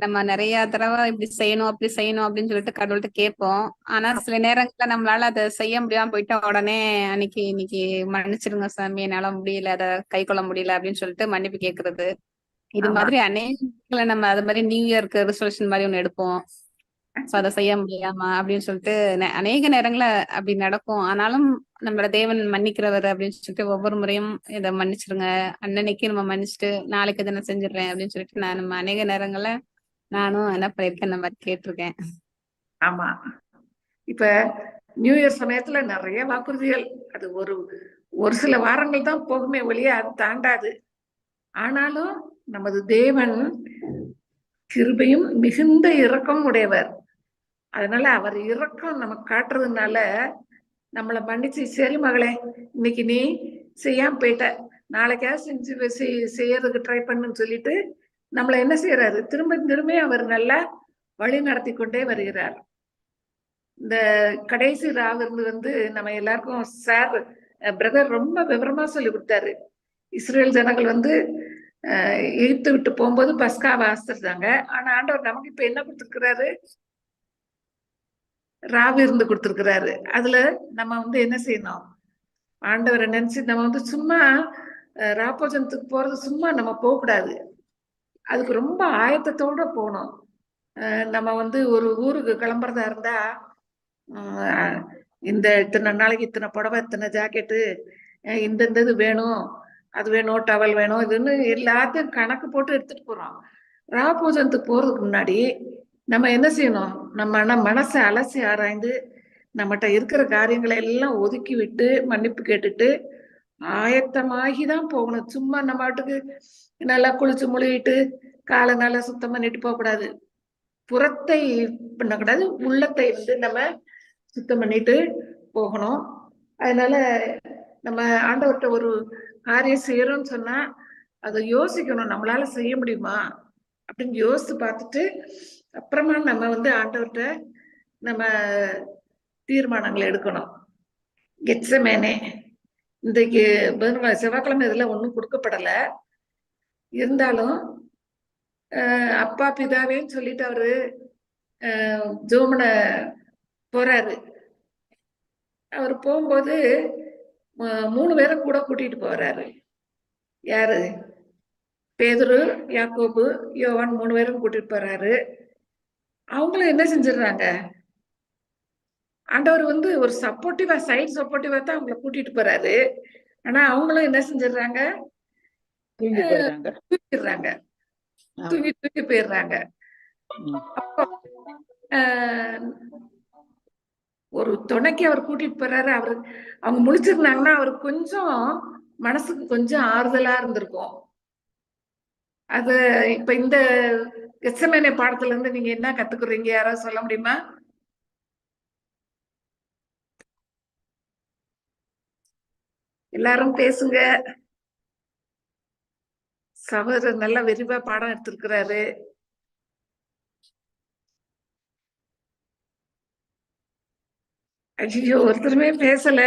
நம்ம நிறைய தடவை இப்படி செய்யணும் அப்படி செய்யணும் அப்படின்னு சொல்லிட்டு கடவுள்கிட்ட கேட்போம். ஆனா சில நேரங்கள்ல நம்மளால அதை செய்ய முடியாம போயிட்டா உடனே இன்னைக்கு மன்னிச்சிருங்க சாமி, என்னால முடியல, அதை கை கொள்ள முடியல அப்படின்னு சொல்லிட்டு மன்னிப்பு கேட்கறது. இது மாதிரி அநேக நம்ம அது மாதிரி நியூ இயர்க்கு ரெசல்யூஷன் மாதிரி ஒண்ணு எடுப்போம். சோ அதை செய்ய முடியாம அப்படின்னு சொல்லிட்டு அநேக நேரங்கள்ல அப்படி நடக்கும். ஆனாலும் நம்மளோட தேவன் மன்னிக்கிறவர் அப்படின்னு சொல்லிட்டு ஒவ்வொரு முறையும் இதை மன்னிச்சிருங்க, அன்னன்னைக்கு நம்ம மன்னிச்சுட்டு நாளைக்கு இதை நான் செஞ்சிடுறேன் அப்படின்னு சொல்லிட்டு நம்ம அநேக நேரங்கள்ல நானும் என்ன பண்ணிருக்கேன், இந்த மாதிரி கேட்டிருக்கேன். ஆமா, இப்ப நியூ இயர் சமயத்துல நிறைய வாக்குறுதிகள், அது ஒரு சில வாரங்கள் தான் போகுமே ஒழிய அது தாண்டாது. ஆனாலும் நமது தேவன் கிருபையும் மிகுந்த இரக்கம் உடையவர். அதனால அவர் இரக்கம் நமக்கு காட்டுறதுனால நம்மளை மன்னிச்சு, சரி மகளே இன்னைக்கு நீ செய்யாம போயிட்ட, நாளைக்காவது செய்யறதுக்கு ட்ரை பண்ணுன்னு சொல்லிட்டு நம்மளை என்ன செய்யறாரு, திரும்ப திரும்ப அவர் நல்லா வழி நடத்தி கொண்டே வருகிறார். இந்த கடைசி ராவிருந்து வந்து நம்ம எல்லாருக்கும் சார் பிரதர் ரொம்ப விவரமா சொல்லி கொடுத்தாரு. இஸ்ரேல் ஜனங்கள் வந்து எகிப்து விட்டு போகும்போது பஸ்கா வாசிச்சிருந்தாங்க. ஆனா ஆண்டவர் நமக்கு இப்ப என்ன கொடுத்திருக்கிறாரு, ராவி இருந்து கொடுத்திருக்கிறாரு. அதுல நம்ம வந்து என்ன செய்யணும், ஆண்டவரை நினைச்சு நம்ம வந்து சும்மா ராப்போஜனத்துக்கு போறது சும்மா நம்ம போகக்கூடாது. அதுக்கு ரொம்ப ஆயத்தத்தோட போகணும். நம்ம வந்து ஒரு ஊருக்கு கிளம்புறதா இருந்தா இந்த இத்தனை நாளைக்கு இத்தனை புடவை, இத்தனை ஜாக்கெட்டு, இந்த இது வேணும், அது வேணும், டவல் வேணும், இதுன்னு எல்லாத்தையும் கணக்கு போட்டு எடுத்துட்டு போறோம். ராப்போஜனத்துக்கு போறதுக்கு முன்னாடி நம்ம என்ன செய்யணும், நம்ம மனசை அலசி ஆராய்ந்து நம்மகிட்ட இருக்கிற காரியங்களை எல்லாம் ஒதுக்கி விட்டு மன்னிப்பு கேட்டுட்டு ஆயத்தமாகிதான் போகணும். சும்மா நம்ம பாட்டுக்கு நல்லா குளிச்சு முழுகிட்டு காலை நல்லா சுத்தம் பண்ணிட்டு போகக்கூடாது. புறத்தை பண்ணக்கூடாது, உள்ளத்தை வந்து நம்ம சுத்தம் பண்ணிட்டு போகணும். அதனால நம்ம ஆண்டவர்கிட்ட ஒரு காரியம் செய்யறோம்னு சொன்னா அதை யோசிக்கணும், நம்மளால செய்ய முடியுமா அப்படின்னு யோசித்து பார்த்துட்டு அப்புறமா நம்ம வந்து ஆண்டவர்கிட்ட நம்ம தீர்மானங்களை எடுக்கணும். கெத்செமனே இன்றைக்கு செவ்வாய்க்கிழமை இதெல்லாம் ஒன்றும் கொடுக்கப்படல, இருந்தாலும் அப்பா பிதாவேன்னு சொல்லிட்டு அவரு ஜோமன போறாரு. அவர் போகும்போது 3 பேரை கூட கூட்டிட்டு போறாரு. யாரு? பேதுரு, யாக்கோபு, யோவான் 3 பேரும் கூட்டிட்டு போறாரு. அவங்களும் என்ன செஞ்சிடறாங்க, ஆண்டவர் வந்து ஒரு சப்போர்ட்டிவா சைட் சப்போர்ட்டிவா தான் அவங்களை கூட்டிட்டு போறாரு. ஆனா அவங்களும் என்ன செஞ்சிடறாங்க, தூக்கிடுறாங்க, தூக்கி போயிடுறாங்க. அப்போ ஒரு துணைக்கு அவர் கூட்டிட்டு போறாரு. அவங்க முழிச்சிருந்தாங்கன்னா அவருக்கு கொஞ்சம் மனசுக்கு கொஞ்சம் ஆறுதலா இருந்திருக்கும். அது இப்ப இந்த கெத்செமனே பாடத்துல இருந்து நீங்க என்ன கத்துக்குறீங்க, யாராவது சொல்ல முடியுமா? எல்லாரும் பேசுங்க. சகோதரர் நல்லா விரிவா பாடம் எடுத்திருக்கிறாரு. ஐயோ ஒருத்தருமே பேசல.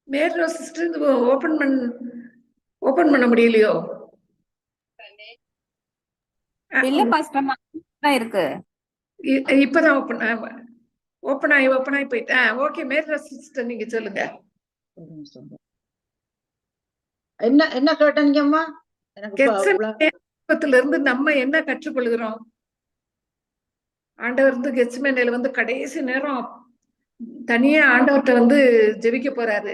மேரோ சிஸ்டர் ஓபன் பண்ண முடியலையோ? இல்ல பாஸ்டர்மா, இருக்கு. இப்பதான் ஓபன் ஆகி போயிட்டேன். ஓகே மேரோ சிஸ்டர் நீங்க சொல்லுங்க. என்ன கேட்டீங்கம்மா? எனக்கு இப்ப கெத்செமனே இருந்து நம்ம என்ன கற்றுக்கொள்கிறோம்? ஆண்டவர் வந்து கெத்செமனேல வந்து கடைசி நேரம் தனியா ஆண்டவர்கிட்ட வந்து ஜெபிக்க போறாரு.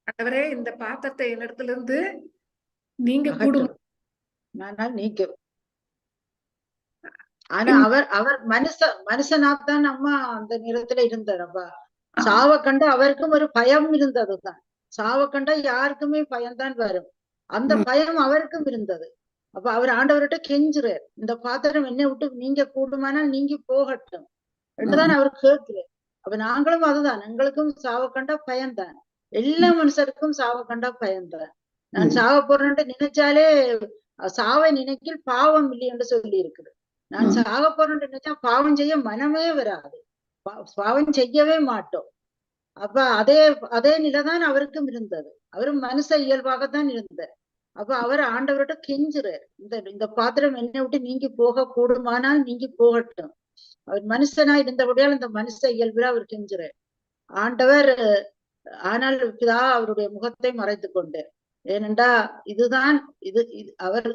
ஆண்டவரே, இந்த பாத்திரத்தை என்னிடத்துல இருந்து நீங்க கூடும். ஆனால் நீக்க. ஆனா அவர் மனுஷனாத்தான் அம்மா அந்த நேரத்துல இருந்தாரப்பா. சாவ கண்டு அவருக்கும் ஒரு பயம் இருந்ததுதான். சாவ கண்டா யாருக்குமே பயம்தான் வரும். அந்த பயம் அவருக்கும் இருந்தது. அப்ப அவர் ஆண்டவர்கிட்ட கெஞ்சுறார், இந்த பாத்திரம் என்னை விட்டு நீங்க கூடுமானால் நீங்கி போகட்டும் என்றுதான் அவர் கேட்கிறார். அப்ப நாங்களும் அதுதான், எங்களுக்கும் சாவ கண்டா பயம்தான். எல்லா மனுஷருக்கும் சாவ கண்டா பயம்தான். நான் சாவ போறேன்னு நினைச்சாலே சாவை நினைக்கில் பாவம் இல்லை என்று சொல்லி இருக்குது. நான் சாக போறேன்னு நினைச்சா பாவம் செய்ய மனமே வராது, பாவம் செய்யவே மாட்டோம். அப்ப அதே நிலைதான் அவருக்கும் இருந்தது. அவரும் மனுஷ இயல்பாகத்தான் இருந்தார். அப்ப அவர் ஆண்டவர்கிட்ட கெஞ்சுறார், இந்த பாத்திரம் என்னை விட்டு நீங்கி போக கூடுமானால் நீங்கி போகட்டும். அவர் மனுஷனா இருந்தபடியால் இந்த மனுஷ இயல்புல அவர் கெஞ்சுறார். ஆண்டவர் ஆனால் பிதா அவருடைய முகத்தை மறைத்து கொண்டு, ஏனென்றா இதுதான் இது அவர்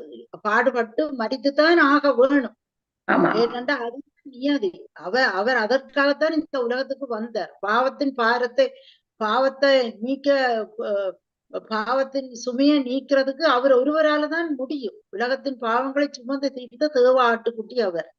பாடுபட்டு மரித்துத்தான் ஆக வேணும். ஏனென்றா அது நியதி. அவர் அதற்காகத்தான் இந்த உலகத்துக்கு வந்தார். பாவத்தை நீக்க, பாவத்தின் சுமையை நீக்கிறதுக்கு அவர் ஒருவரால தான் முடியும். உலகத்தின் பாவங்களை சுமந்து தீர்த்த தேவ ஆட்டுக்குட்டி அவர்.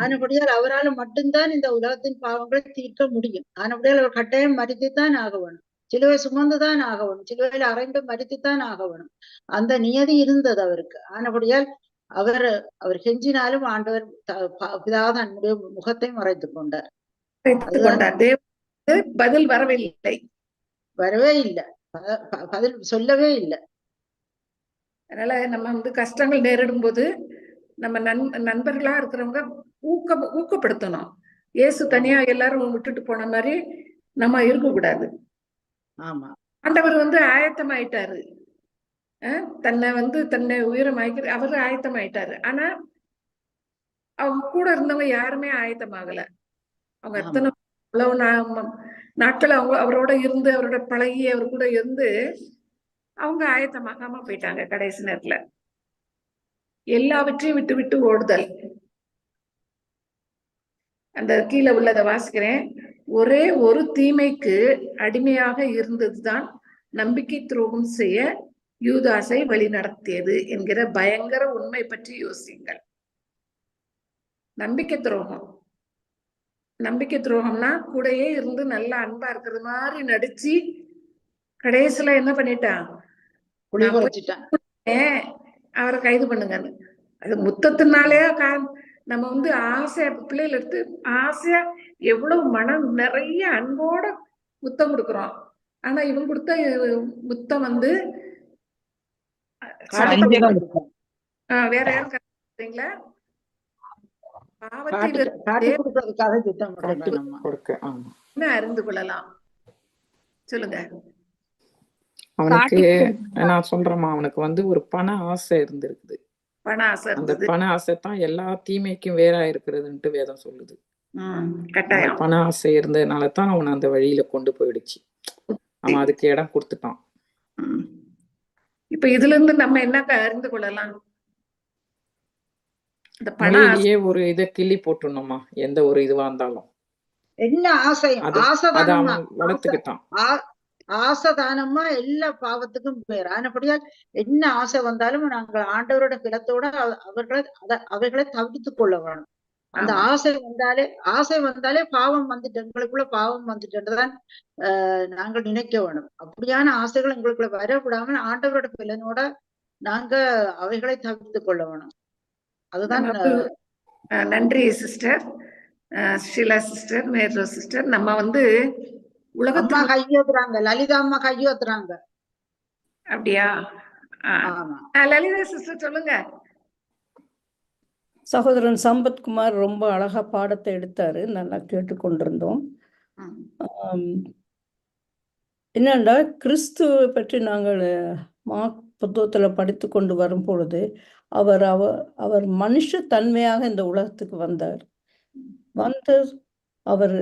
ஆனபடியால் அவரால் மட்டும்தான் இந்த உலகத்தின் பாவங்களை தீர்க்க முடியும். ஆனபடியால் அவர் கட்டாயம் மரித்துத்தான் ஆகணும், சிலுவை சுமந்துதான் ஆகணும், சிலுவையில் அறைந்து மரித்துத்தான் ஆகணும். அந்த நியதி இருந்தது அவருக்கு. ஆனபடியால் அவர் கெஞ்சினாலும் ஆண்டவர் பிதாதான் தன்னுடைய முகத்தை மறைத்து கொண்டார். பதில் வரவே இல்லை, பதில் சொல்லவே இல்லை. அதனால நம்ம வந்து கஷ்டங்கள் நேரிடும் போது நம்ம நண்பர்களா இருக்கிறவங்க ஊக்கப்படுத்தணும். இயேசு தனியா எல்லாரும் விட்டுட்டு போன மாதிரி நம்ம இருக்கக்கூடாது. ஆமா, ஆண்டவர் வந்து ஆயத்தமாயிட்டாரு, தன்னை உயரமாக்கி அவரு ஆயத்தமாயிட்டாரு. ஆனா அவங்க கூட இருந்தவங்க யாருமே ஆயத்தமாகல. அவங்க எத்தனை நாட்கள் அவரோட இருந்து அவரோட பழகி அவர் கூட இருந்து அவங்க ஆயத்தமாகாம போயிட்டாங்க. கடைசி நேரத்துல எல்லாவற்றையும் விட்டு விட்டு ஓடுதல். அந்த கீழே உள்ளதை வாசிக்கிறேன். ஒரே ஒரு தீமைக்கு அடிமையாக இருந்ததுதான் நம்பிக்கை துரோகம் செய்ய யூதாசை வழி நடத்தியது என்கிற பயங்கர உண்மை பற்றி யோசியுங்கள். நம்பிக்கை துரோகம்னா கூடயே இருந்து நல்லா அன்பா இருக்கிறது மாதிரி நடிச்சு கடைசியில என்ன பண்ணிட்டான், அவரை கைது பண்ணுங்கன்னு. அது முத்தத்தினாலே நம்ம வந்து ஆசையா பிள்ளைகள் எடுத்து ஆசையா எவ்வளவு மனம் நிறைய அன்போட முத்தம் கொடுக்குறோம். ஆனா இவன் கொடுத்த முத்தம் வந்து வேற யாரும் கத்துறீங்களா? பாவத்தை அறிந்து கொள்ளலாம். சொல்லுங்க. அவனுக்கு நான் சொல்றேம்மா, அவனுக்கு வந்து ஒரு பண ஆசை இருந்திருக்குது. அந்த பண ஆசை தான் எல்லா தீமைக்கும் வேறா இருக்கிறதுன்ட்டு வேதம் சொல்லுது. பண ஆசை இருந்ததுனாலதான் அவனை அந்த வழியில கொண்டு போயிடுச்சு. அவன் அதுக்கு இடம் கொடுத்துட்டான். இப்ப இதுல இருந்து நம்ம என்ன அறிந்து கொள்ளலாம்? மொழியிலேயே ஒரு இதை கிள்ளி போட்டுணுமா, எந்த ஒரு இதுவா இருந்தாலும் என்ன ஆசையும் வளர்த்துக்கிட்டான். ஆசைதானமா எல்லா பாவத்துக்கும் பேர். ஆனபடியால் என்ன ஆசை வந்தாலும் நாங்கள் ஆண்டவரோட பிலத்தோட அவர்களை தவிர்த்துக் கொள்ள வேணும். அந்த ஆசை வந்தாலே பாவம் வந்துட்டு, எங்களுக்குள்ள பாவம் வந்துட்டுதான் நாங்கள் நினைக்க வேணும். அப்படியான ஆசைகள் எங்களுக்குள்ள வரவிடாமல் ஆண்டவரோட பிலனோட நாங்க அவைகளை தவிர்த்துக் கொள்ள வேணும். அதுதான். நன்றி சிஸ்டர், ஷீலா சிஸ்டர், மேரோ சிஸ்டர். நம்ம வந்து உலகம்மா கையோத்துறாங்க, லலிதா அம்மா கையோத்துறாங்க. அப்படியா? லலிதா சிஸ்டர் சொல்லுங்க. சகோதரன் சம்பத்குமார் ரொம்ப அழகா பாடத்தை எடுத்தாரு, நல்லா கேட்டுக்கொண்டிருந்தோம். என்னண்டா, கிறிஸ்துவை பற்றி நாங்கள் புத்தகத்துல படித்து கொண்டு வரும் பொழுது அவர் மனுஷ தன்மையாக இந்த உலகத்துக்கு வந்தார். அவர்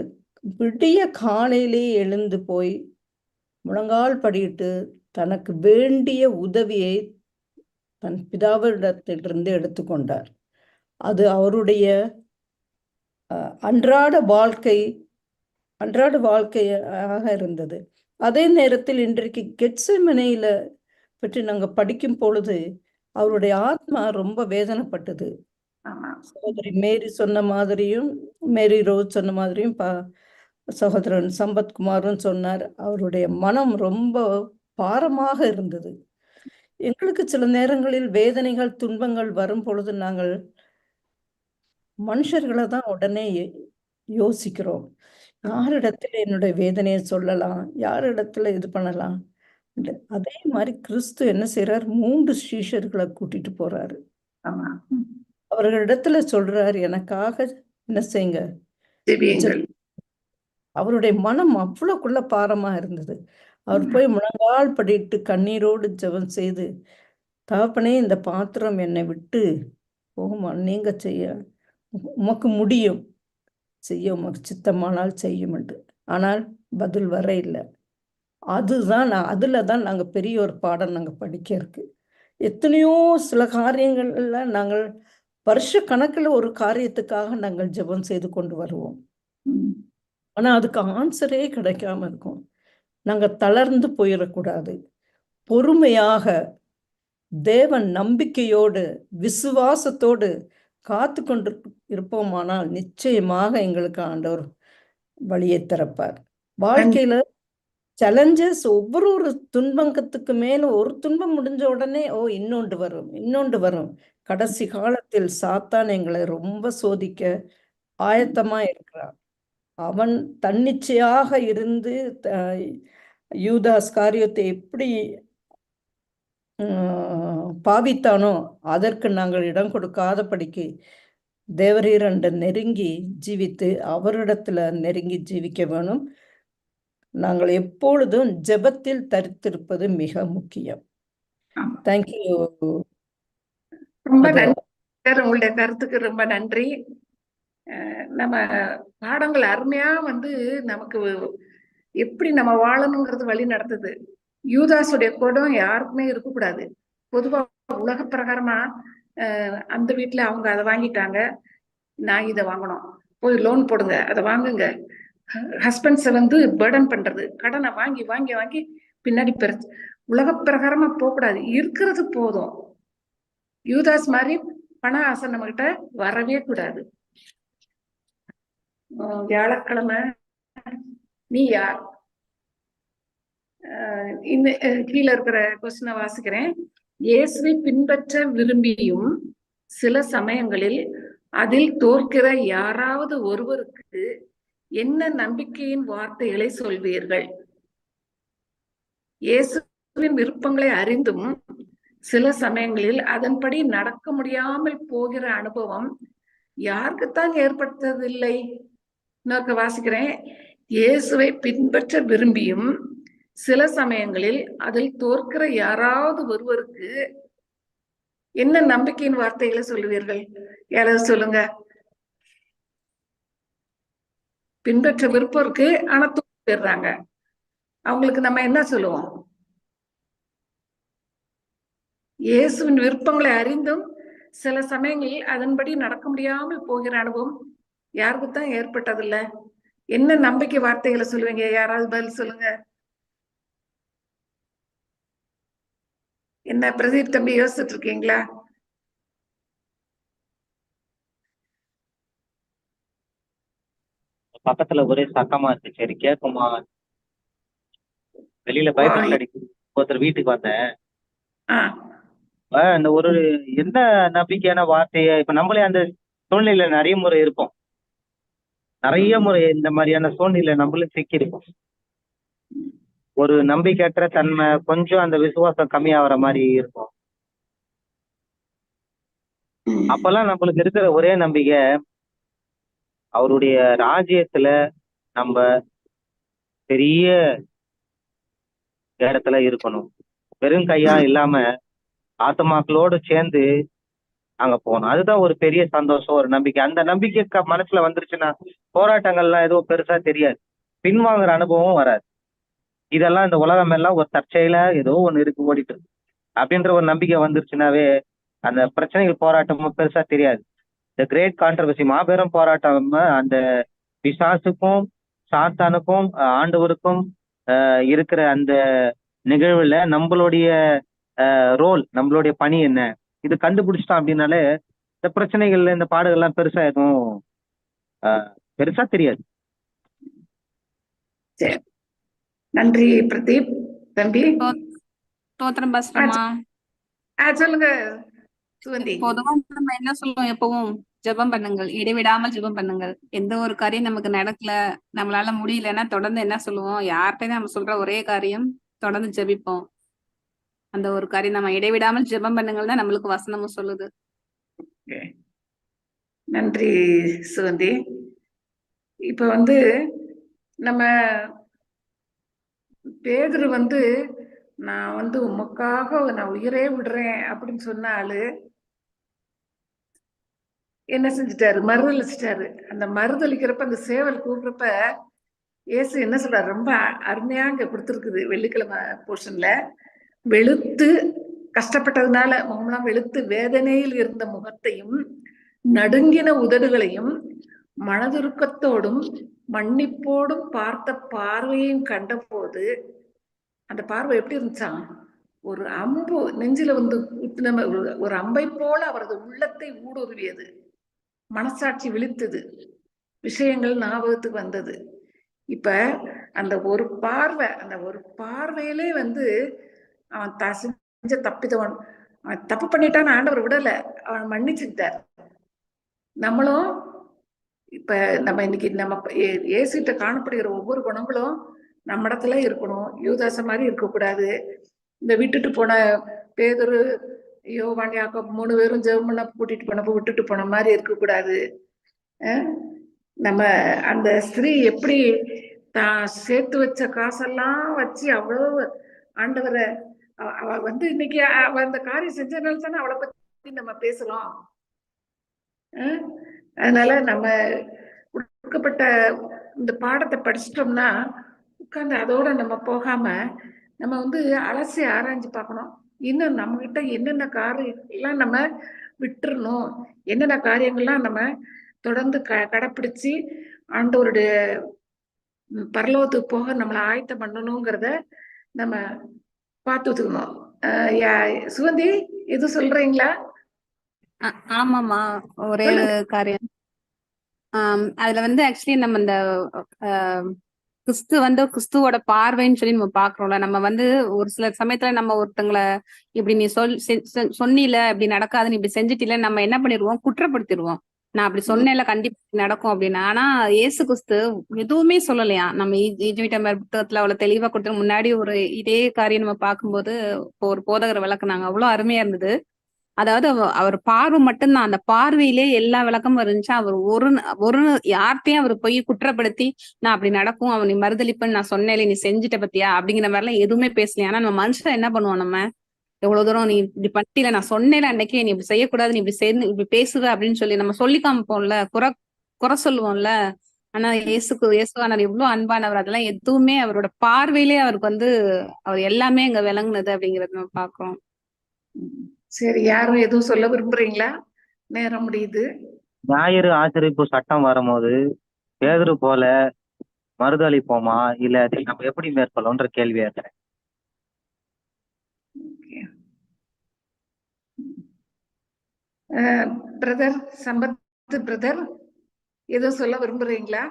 விடிய காலையிலே எழுந்து போய் முழங்கால் படியிட்டு தனக்கு வேண்டிய உதவியை தன் பிதாவிடத்திலிருந்து எடுத்துக்கொண்டார். அது அவருடைய அன்றாட வாழ்க்கையாக இருந்தது. அதே நேரத்தில் இன்றைக்கு கெத்செமனேயில பற்றி நாங்க படிக்கும் பொழுது அவருடைய ஆத்மா ரொம்ப வேதனைப்பட்டது. சகோதரி மேரி சொன்ன மாதிரியும், மேரி ரோஸ் சொன்ன மாதிரியும் சகோதரன் சம்பத்குமாரும் சொன்னார், அவருடைய மனம் ரொம்ப பாரமாக இருந்தது. எங்களுக்கு சில நேரங்களில் வேதனைகள், துன்பங்கள் வரும் பொழுது நாங்கள் மனுஷர்களை தான் உடனே யோசிக்கிறோம். யாரிடத்துல என்னுடைய வேதனையை சொல்லலாம், யாரிடத்துல இது பண்ணலாம். அதே மாதிரி கிறிஸ்து என்ன செய்யறாரு, 3 சீஷர்களை கூட்டிட்டு போறாரு. அவர்களிடத்துல சொல்றாரு, எனக்காக என்ன செய்யுங்க. அவருடைய மனம் அவ்வளவுக்குள்ள பாரமா இருந்தது. அவர் போய் முழங்கால் படிட்டு கண்ணீரோடு ஜெபம் செய்து, தகப்பனே இந்த பாத்திரம் என்னை விட்டு போகுமா, நீங்க செய்ய உமக்கு முடியும், செய்ய உமக்கு சித்தமானால் செய்யும் என்று. ஆனால் பதில் வர இல்லை. அதுல தான் நாங்க பெரிய ஒரு பாடம் நாங்க படிக்க இருக்கு. எத்தனையோ சில காரியங்கள்ல நாங்கள் வருஷ கணக்குல ஒரு காரியத்துக்காக நாங்கள் ஜெபம் செய்து கொண்டு வருவோம். ஆனா அதுக்கு ஆன்சரே கிடைக்காம இருக்கும். நாங்க தளர்ந்து போயிடக்கூடாது. பொறுமையாக தேவன் நம்பிக்கையோடு விசுவாசத்தோடு காத்து கொண்டு இருப்போமானால் நிச்சயமாக எங்களுக்கு ஆண்டவர் வழியை திறப்பார். வாழ்க்கையில சேலஞ்சஸ், ஒவ்வொரு துன்பத்துக்கு மேல ஒரு துன்பம் முடிஞ்ச உடனே இன்னொன்று வரும். கடைசி காலத்தில் சாத்தான் எங்களை ரொம்ப சோதிக்க ஆயத்தமா இருக்கிறான். அவன் தன்னிச்சையாக இருந்து யூதாஸ் காரியத்தை எப்படி பாவித்தானோ அதற்கு நாங்கள் இடம் கொடுக்காதபடிக்கு தேவரீர் நெருங்கி ஜீவித்து அவரிடத்துல நெருங்கி ஜீவிக்க வேணும். நாங்கள் எப்பொழுதும் ஜெபத்தில் தரித்திருப்பது மிக முக்கியம். தேங்க்யூ. ரொம்ப நன்றி. உங்களுடைய கருத்துக்கு ரொம்ப நன்றி. நம்ம பாடங்கள் அருமையா நமக்கு எப்படி நம்ம வாழணுங்கிறது வழி நடத்துது. யூதாசுடைய குடம் யாருக்குமே இருக்கக்கூடாது. பொதுவா உலக பிரகாரமா அந்த வீட்டுல அவங்க அதை வாங்கிட்டாங்க, நான் இதை வாங்கணும், போய் லோன் போடுங்க, அதை வாங்குங்க. ஹஸ்பண்ட்ஸை பேர்டன் பண்றது, கடனை வாங்கி வாங்கி வாங்கி பின்னாடி உலக பிரகாரமா போகக்கூடாது. இருக்கிறது போதும். யூதாஸ் மாதிரி பண ஆசை நம்ம கிட்ட வரவே கூடாது. வியாழக்கிழமை நீ யார், இந்த கீழே இருக்கிற கொஸ்டினை வாசிக்கிறேன். இயேசுவை பின்பற்ற விரும்பியும் சில சமயங்களில் அதில் தோற்கிற யாராவது ஒருவருக்கு என்ன நம்பிக்கையின் வார்த்தைகளை சொல்வீர்கள்? இயேசுவின் விருப்பங்களை அறிந்தும் சில சமயங்களில் அதன்படி நடக்க முடியாமல் போகிற அனுபவம் யாருக்குத்தான் ஏற்பட்டதில்லை? இன்னொரு வாசிக்கிறேன். இயேசுவை பின்பற்ற விரும்பியும் சில சமயங்களில் அதில் தோற்கிற யாராவது ஒருவருக்கு என்ன நம்பிக்கையின் வார்த்தைகளை சொல்லுவீர்கள்? யாராவது சொல்லுங்க. பின்பற்ற விருப்பம் இருக்கு, ஆனா தோற்றாங்க. அவங்களுக்கு நம்ம என்ன சொல்லுவோம்? இயேசுவின் விருப்பங்களை அறிந்தும் சில சமயங்களில் அதன்படி நடக்க முடியாமல் போகிற அனுபவம் யாருக்குத்தான் ஏற்பட்டதில்ல? என்ன நம்பிக்கை வார்த்தைகளை சொல்லுவீங்க? யாராவது பதில் சொல்லுங்க. என்ன பிரதீப் தம்பி யோசிச்சுட்டு இருக்கீங்களா? பக்கத்துல ஒரே சத்தமா இருக்கு. சரி கேட்குமா? வெளியில பைபிள் அடிக்கு ஒருத்தர் வீட்டுக்கு வந்தேன். இந்த ஒரு என்ன நம்பிக்கையான வார்த்தைய இப்ப நம்மளே அந்த சூழ்நிலையில நிறைய முறை இருப்போம். நிறைய முறை இந்த மாதிரியான சூழ்நிலை நம்மளும் சிக்கிருப்போம். ஒரு நம்பிக்கையற்ற தன்மை, கொஞ்சம் அந்த விசுவாசம் கம்மியாகிற மாதிரி இருக்கும். அப்பெல்லாம் நம்மளுக்கு இருக்கிற ஒரே நம்பிக்கை, அவருடைய ராஜ்யத்துல நம்ம பெரிய இடத்துல இருக்கணும், வெறும் கையா இல்லாம ஆத்மாக்களோடு சேர்ந்து அங்க போகணும். அதுதான் ஒரு பெரிய சந்தோஷம், ஒரு நம்பிக்கை. அந்த நம்பிக்கை மனசுல வந்துருச்சுன்னா போராட்டங்கள்லாம் எதுவும் பெருசா தெரியாது, பின்வாங்குற அனுபவம் வராது. இதெல்லாம் இந்த உலகம் எல்லாம் ஒரு தற்செயலா ஏதோ ஒண்ணு இருக்கு, ஓடிட்டு இருக்கு. அப்படின்ற ஒரு நம்பிக்கை வந்துருச்சுனாவே அந்த பிரச்சனைகள் போராட்டமும் பெருசா தெரியாது. இந்த கிரேட் கான்ட்ரவர்சி மாபெரும் போராட்டம் அந்த பிசாசுக்கும் சாத்தானுக்கும் ஆண்டவருக்கும் இருக்கிற அந்த நிகழ்வுல நம்மளுடைய ரோல், நம்மளுடைய பணி என்ன, இது கண்டுபிடிச்சிட்டோம் அப்படின்னாலே இந்த பிரச்சனைகள்ல இந்த பாடுகள்லாம் பெருசா எதுவும் பெருசா தெரியாது. சரி, நன்றி பிரதீப். தம்பி ஸ்தோத்திரம் பாஸ்டர்மா. சொல்லுங்க சுகந்தி. பொதுவா நம்ம என்ன சொல்லுவோம், எப்பவும் ஜெபம் பண்ணுங்கள், இடைவிடாமல் ஜெபம் பண்ணுங்கள். எந்த ஒரு காரியம் நமக்கு நடக்கல, நம்மளால முடியலன்னா தொடர்ந்து என்ன சொல்லுவோம், யார்கிட்ட நம்ம சொல்ற ஒரே காரியம் தொடர்ந்து ஜெபிப்போம். அந்த ஒரு காரியம் நம்ம இடைவிடாமல் ஜெபம் பண்ணுங்கள் தான் நம்மளுக்கு வசனமும் சொல்லுது. நன்றி சுகந்தி. இப்ப நம்ம பேதுரு நான் உமக்காக நான் உயிரே விடுறேன் அப்படின்னு சொன்னாலு என்ன செஞ்சுட்டாரு, மறுதளிச்சிட்டாரு. அந்த மறுதளிக்கிறப்ப அந்த சேவல் கூப்பிடுறப்ப இயேசு என்ன சொல்றாரு, ரொம்ப அருமையா இங்க கொடுத்துருக்குது வெள்ளிக்கிழமை போர்ஷன்ல. வெளுத்து கஷ்டப்பட்டதுனால முகமெல்லாம் வெளுத்து வேதனையில் இருந்த முகத்தையும் நடுங்கின உதடுகளையும் மனதுருக்கத்தோடும் மன்னிப்போடும் பார்த்த பார்வையையும் கண்டபோது அந்த பார்வை எப்படி இருந்துச்சான், ஒரு அம்பு நெஞ்சில ஒரு அம்பை போல அவரது உள்ளத்தை ஊடுருவியது. மனசாட்சி விழித்தது, விஷயங்கள் ஞாபகத்துக்கு வந்தது. இப்ப அந்த ஒரு பார்வை, அந்த ஒரு பார்வையிலே அவன் செஞ்ச தப்பித்தவன், அவன் தப்பு பண்ணிட்டான்னு ஆண்டவர் விடல, அவன் மன்னிச்சுட்டார். நம்மளும் இப்ப நம்ம இன்னைக்கு நம்ம இயேசுகிட்ட காணப்படுகிற ஒவ்வொரு குணங்களும் நம்ம இடத்துல இருக்கணும். யூதாச மாதிரி இருக்கக்கூடாது. இந்த விட்டுட்டு போன பேதுரு, யோவான், யாக்கோபு 3 பேரும் ஜெபம் பண்ண கூட்டிட்டு போனப்போ விட்டுட்டு போன மாதிரி இருக்கக்கூடாது. நம்ம அந்த ஸ்திரீ எப்படி தான் சேர்த்து வச்ச காசெல்லாம் வச்சு அவ்வளவு ஆண்டவரை அவ இன்னைக்கு அவ அந்த காரியம் செஞ்சதுனால தானே அவளை பத்தி நம்ம பேசுறோம். அதனால நம்ம கொடுக்கப்பட்ட இந்த பாடத்தை படிச்சிட்டோம்னா உட்கார்ந்து அதோட நம்ம போகாம நம்ம அலசி ஆராய்ஞ்சு பார்க்கணும். இன்னும் நம்ம கிட்ட என்னென்ன காரியங்கள்லாம் நம்ம விட்டுறணும், என்னென்ன காரியங்கள்லாம் நம்ம தொடர்ந்து கடைப்பிடிச்சு ஆண்டவருடைய பரலோகத்துக்கு போக நம்மளை ஆயத்தம் பண்ணணுங்கிறத நம்ம பார்த்துக்கணும். சுகந்தி எது சொல்றீங்களா? ஆமாமா, ஒரே காரியம். அதுல ஆக்சுவலி நம்ம இந்த கிறிஸ்துவோட பார்வைன்னு சொல்லி நம்ம பாக்குறோம்ல. நம்ம ஒரு சில சமயத்துல நம்ம ஒருத்தங்களை இப்படி நீ சொன்னில இப்படி நடக்காதுன்னு இப்படி செஞ்சுட்டில நம்ம என்ன பண்ணிடுவோம், குற்றப்படுத்திடுவோம். நான் அப்படி சொன்னேன்ல கண்டிப்பா நடக்கும் அப்படின்னு. ஆனா இயேசு கிறிஸ்து எதுவுமே சொல்லலையா. நம்ம ஈஜிப்ட் புத்தகத்துல அவ்வளவு தெளிவா கொடுத்து முன்னாடி ஒரு இதே காரியம் நம்ம பார்க்கும்போது ஒரு போதகர் விளக்குனாங்க, அவ்வளவு அருமையா இருந்தது. அதாவது அவர் பார்வை மட்டும்தான், அந்த பார்வையிலே எல்லா விளக்கமும் இருந்துச்சு. அவர் ஒரு யார்கிட்டையும் அவர் போய் குற்றப்படுத்தி நான் அப்படி நடக்கும், அவன் நீ மறுதளிப்புன்னு நான் சொன்னேன் நீ செஞ்சுட்ட பத்தியா அப்படிங்கிற மாதிரி எல்லாம் எதுவுமே பேசலையா. ஆனா நம்ம மனுஷன் என்ன பண்ணுவோம், நம்ம எவ்வளவு தூரம் நீ இப்படி பண்ணில, நான் சொன்னேன் அன்னைக்கே நீ இப்படி செய்யக்கூடாது, நீ இப்படி இப்படி பேசுவ அப்படின்னு சொல்லி நம்ம சொல்லி காமிப்போம்ல, குறை சொல்லுவோம்ல. ஆனா இயேசுவானவர் எவ்வளவு அன்பானவர், அதெல்லாம் எதுவுமே அவரோட பார்வையிலே அவருக்கு அவர் எல்லாமே அங்க விளங்குனது அப்படிங்கறத நம்ம பாக்குறோம். சரி, யாரும் எதுவும் சொல்ல விரும்புறீங்களா? நேரம் முடியுது. ஞாயிறு ஆசிரியப்பு சட்டம் வரும்போது பேதுரு போல மறுதளிப்போமா இல்ல அதை நம்ம எப்படி மேற்கொள்ளோன்ற கேள்வியா இருக்கிறேன். பிரதர் சம்பத் பிரதர் எதுவும் சொல்ல விரும்புறீங்களா?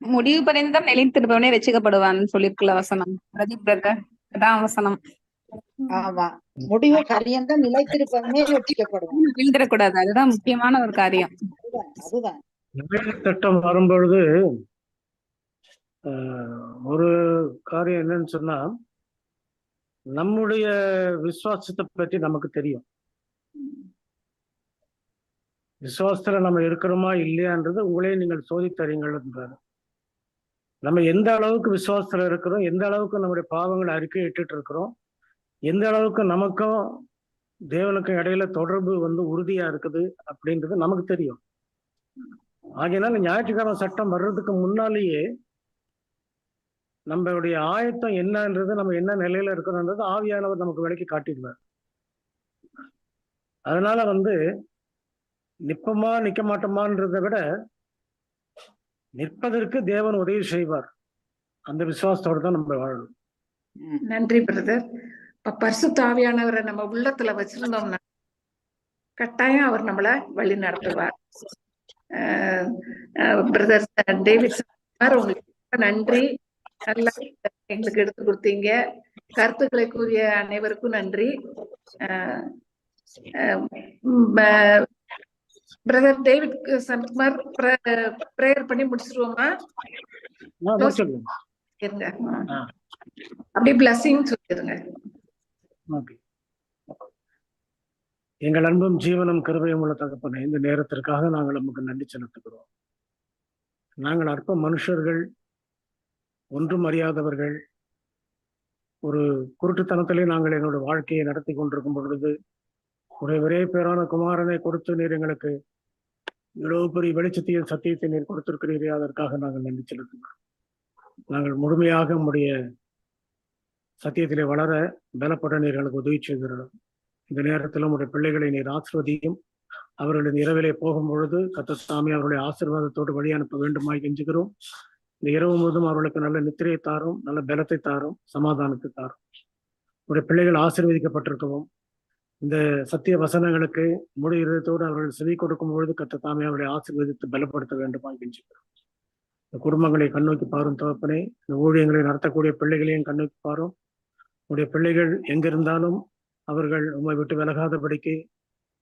முடிவு பரிந்தம் நிலைத்திருப்பவனே ரட்சிக்கப்படுவான்னு சொல்லிருக்கல வசனம். பிரதீப் பிரதர், அதான் வசனம். ஆமா, முடிவு காரியம் தான் நிலைத்திருப்பவனே ரட்சிக்கப்படுவான், வீழ்ந்துடக்கூடாது. அதுதான் முக்கியமான ஒரு காரியம். அதுதான் சட்டம் வரும்பொழுது ஒரு காரியம் என்னன்னு சொன்னா, நம்முடைய விசுவாசத்தை பற்றி நமக்கு தெரியும். விசுவாசத்துல நம்ம இருக்கிறோமா இல்லையான்றது உங்களே நீங்கள் சோதித்தறிங்கள்ன்றாரு. நம்ம எந்த அளவுக்கு விசுவாசத்துல இருக்கிறோம், எந்த அளவுக்கு நம்முடைய பாவங்களை அறிக்கை இட்டுட்டு இருக்கிறோம், எந்த அளவுக்கு நமக்கும் தேவனுக்கும் இடையில தொடர்பு உறுதியா இருக்குது அப்படின்றது நமக்கு தெரியும். ஆகையினால ஞாயிற்றுக்கிழமை சட்டம் வர்றதுக்கு முன்னாலேயே நம்மளுடைய ஆயத்தம் என்னன்றது, நம்ம என்ன நிலையில இருக்கிறோன்றது ஆவியானவர் நமக்கு விலைக்கு காட்டிடுவார். அதனால நிப்பமா நிக்க மாட்டோமான்றதை விட நிற்பதற்கு தேவன் உதவி செய்வார். அந்த விசுவாசத்தோட தான் நம்ம வாழணும். நன்றி பிரதர். பரிசுத்த ஆவியானவரை நம்ம உள்ளத்துல வச்சிருந்தோம்னா கட்டாயம் அவர் நம்மள வழி நடத்துவார். பிரதர் டேவிட் சார், உங்களுக்கு நன்றி. நல்லா எங்களுக்கு எடுத்து கொடுத்தீங்க. கருத்துக்களை கூறிய அனைவருக்கும் நன்றி. பிரதர் டேவிட் சம்குமார், பிரேயர் பண்ணி முடிச்சிருவோமா? இருங்க, அப்படியே பிளஸிங் சொல்லிருங்க. எங்கள் அன்பும் ஜீவனும் கிருபையும் உள்ள தகப்பனே, இந்த நேரத்திற்காக நாங்கள் நமக்கு நன்றி செலுத்துகிறோம். நாங்கள் அற்ப மனுஷர்கள், ஒன்றும் அறியாதவர்கள், ஒரு குருட்டுத்தனத்திலே நாங்கள் எங்களுடைய வாழ்க்கையை நடத்தி கொண்டிருக்கும் பொழுது உடைய ஒரே பேரான குமாரனை கொடுத்து நீர் எங்களுக்கு இவ்வளவு பெரிய வெளிச்சத்தையும் சத்தியத்தை நீர் கொடுத்திருக்கிறீரே, அதற்காக நாங்கள் நன்றி செலுத்துகிறோம். நாங்கள் முழுமையாக உம்முடைய சத்தியத்திலே வளர பலப்பட நீர் எங்களுக்கு உதவி செய்கிறோம். இந்த நேரத்தில் உடைய பிள்ளைகளை நீர் ஆசிர்வதியும். அவர்களின் இரவிலே போகும் பொழுது கர்த்தர் அவருடைய ஆசீர்வாதத்தோடு வழி அனுப்ப வேண்டுமாய் கெஞ்சுகிறோம். இந்த இரவு முழுவதும் அவர்களுக்கு நல்ல நித்திரையை தாரும், நல்ல பலத்தை தாரும், சமாதானத்தை தாரும். உடைய பிள்ளைகள் ஆசீர்வதிக்கப்பட்டிருக்கவும் இந்த சத்திய வசனங்களுக்கு முழு இதயத்தோடு அவர்கள் செவி கொடுக்கும் பொழுது கர்த்தர் அவர்களை ஆசீர்வதித்து பலப்படுத்த வேண்டுமாய் கெஞ்சுகிறோம். இந்த குடும்பங்களை கண்ணோக்கி பாரும் தகப்பனே. இந்த ஊழியங்களை நடத்தக்கூடிய பிள்ளைகளையும் கண்ணோக்கி பாரும். உடைய பிள்ளைகள் எங்கிருந்தாலும் அவர்கள் உம்மை விட்டு விலகாதபடிக்கு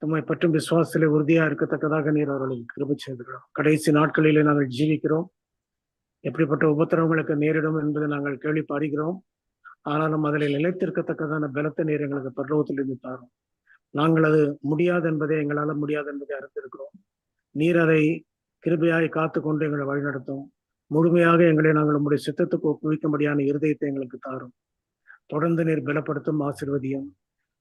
உம்மை பற்றும் விசுவாசத்திலே உறுதியா இருக்கத்தக்கதாக நீர் அவர்களுக்கு கிருபை செய்கிறோம். கடைசி நாட்களிலே நாங்கள் ஜீவிக்கிறோம். எப்படிப்பட்ட உபத்திரவங்களுக்கு நேரிடும் என்பதை நாங்கள் கேள்விப்படுகிறோம். ஆனாலும் அதில் நிலைத்திருக்கத்தக்கதான பலத்தை நீர் எங்களுக்கு பரலோகத்திலிருந்து தாரும். நாங்கள் அது முடியாது என்பதை, எங்களால் முடியாது என்பதை அறிந்திருக்கிறோம். நீர் அதை கிருபையாய் காத்து கொண்டு எங்களை வழிநடத்தும். முழுமையாக எங்களை நாங்கள் உங்களுடைய சித்தத்துக்கு ஒப்புவிக்கும்படியான இருதயத்தை எங்களுக்கு தாரும். தொடர்ந்து நீர் பலப்படுத்தும், ஆசீர்வதியும்.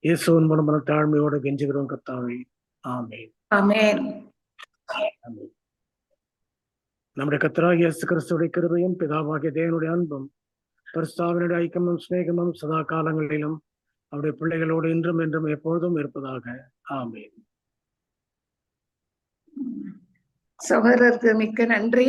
இயேசுவின் மூலமான தாழ்மையோடு கெஞ்சுகிறோம் கர்த்தாவே. ஆமென். ஆமென். நம்முடைய கர்த்தராகிய இயேசு கிறிஸ்துவின் கிருபையும் பிதாவாகிய தேவனுடைய அன்பும் பரிசுத்தாவினுடைய ஐக்கியமும் சிநேகமும் சதா காலங்களிலும் அவருடைய பிள்ளைகளோடு இன்றும் என்றும் எப்பொழுதும் இருப்பதாக. ஆமென். சகோதரருக்கு மிக்க நன்றி.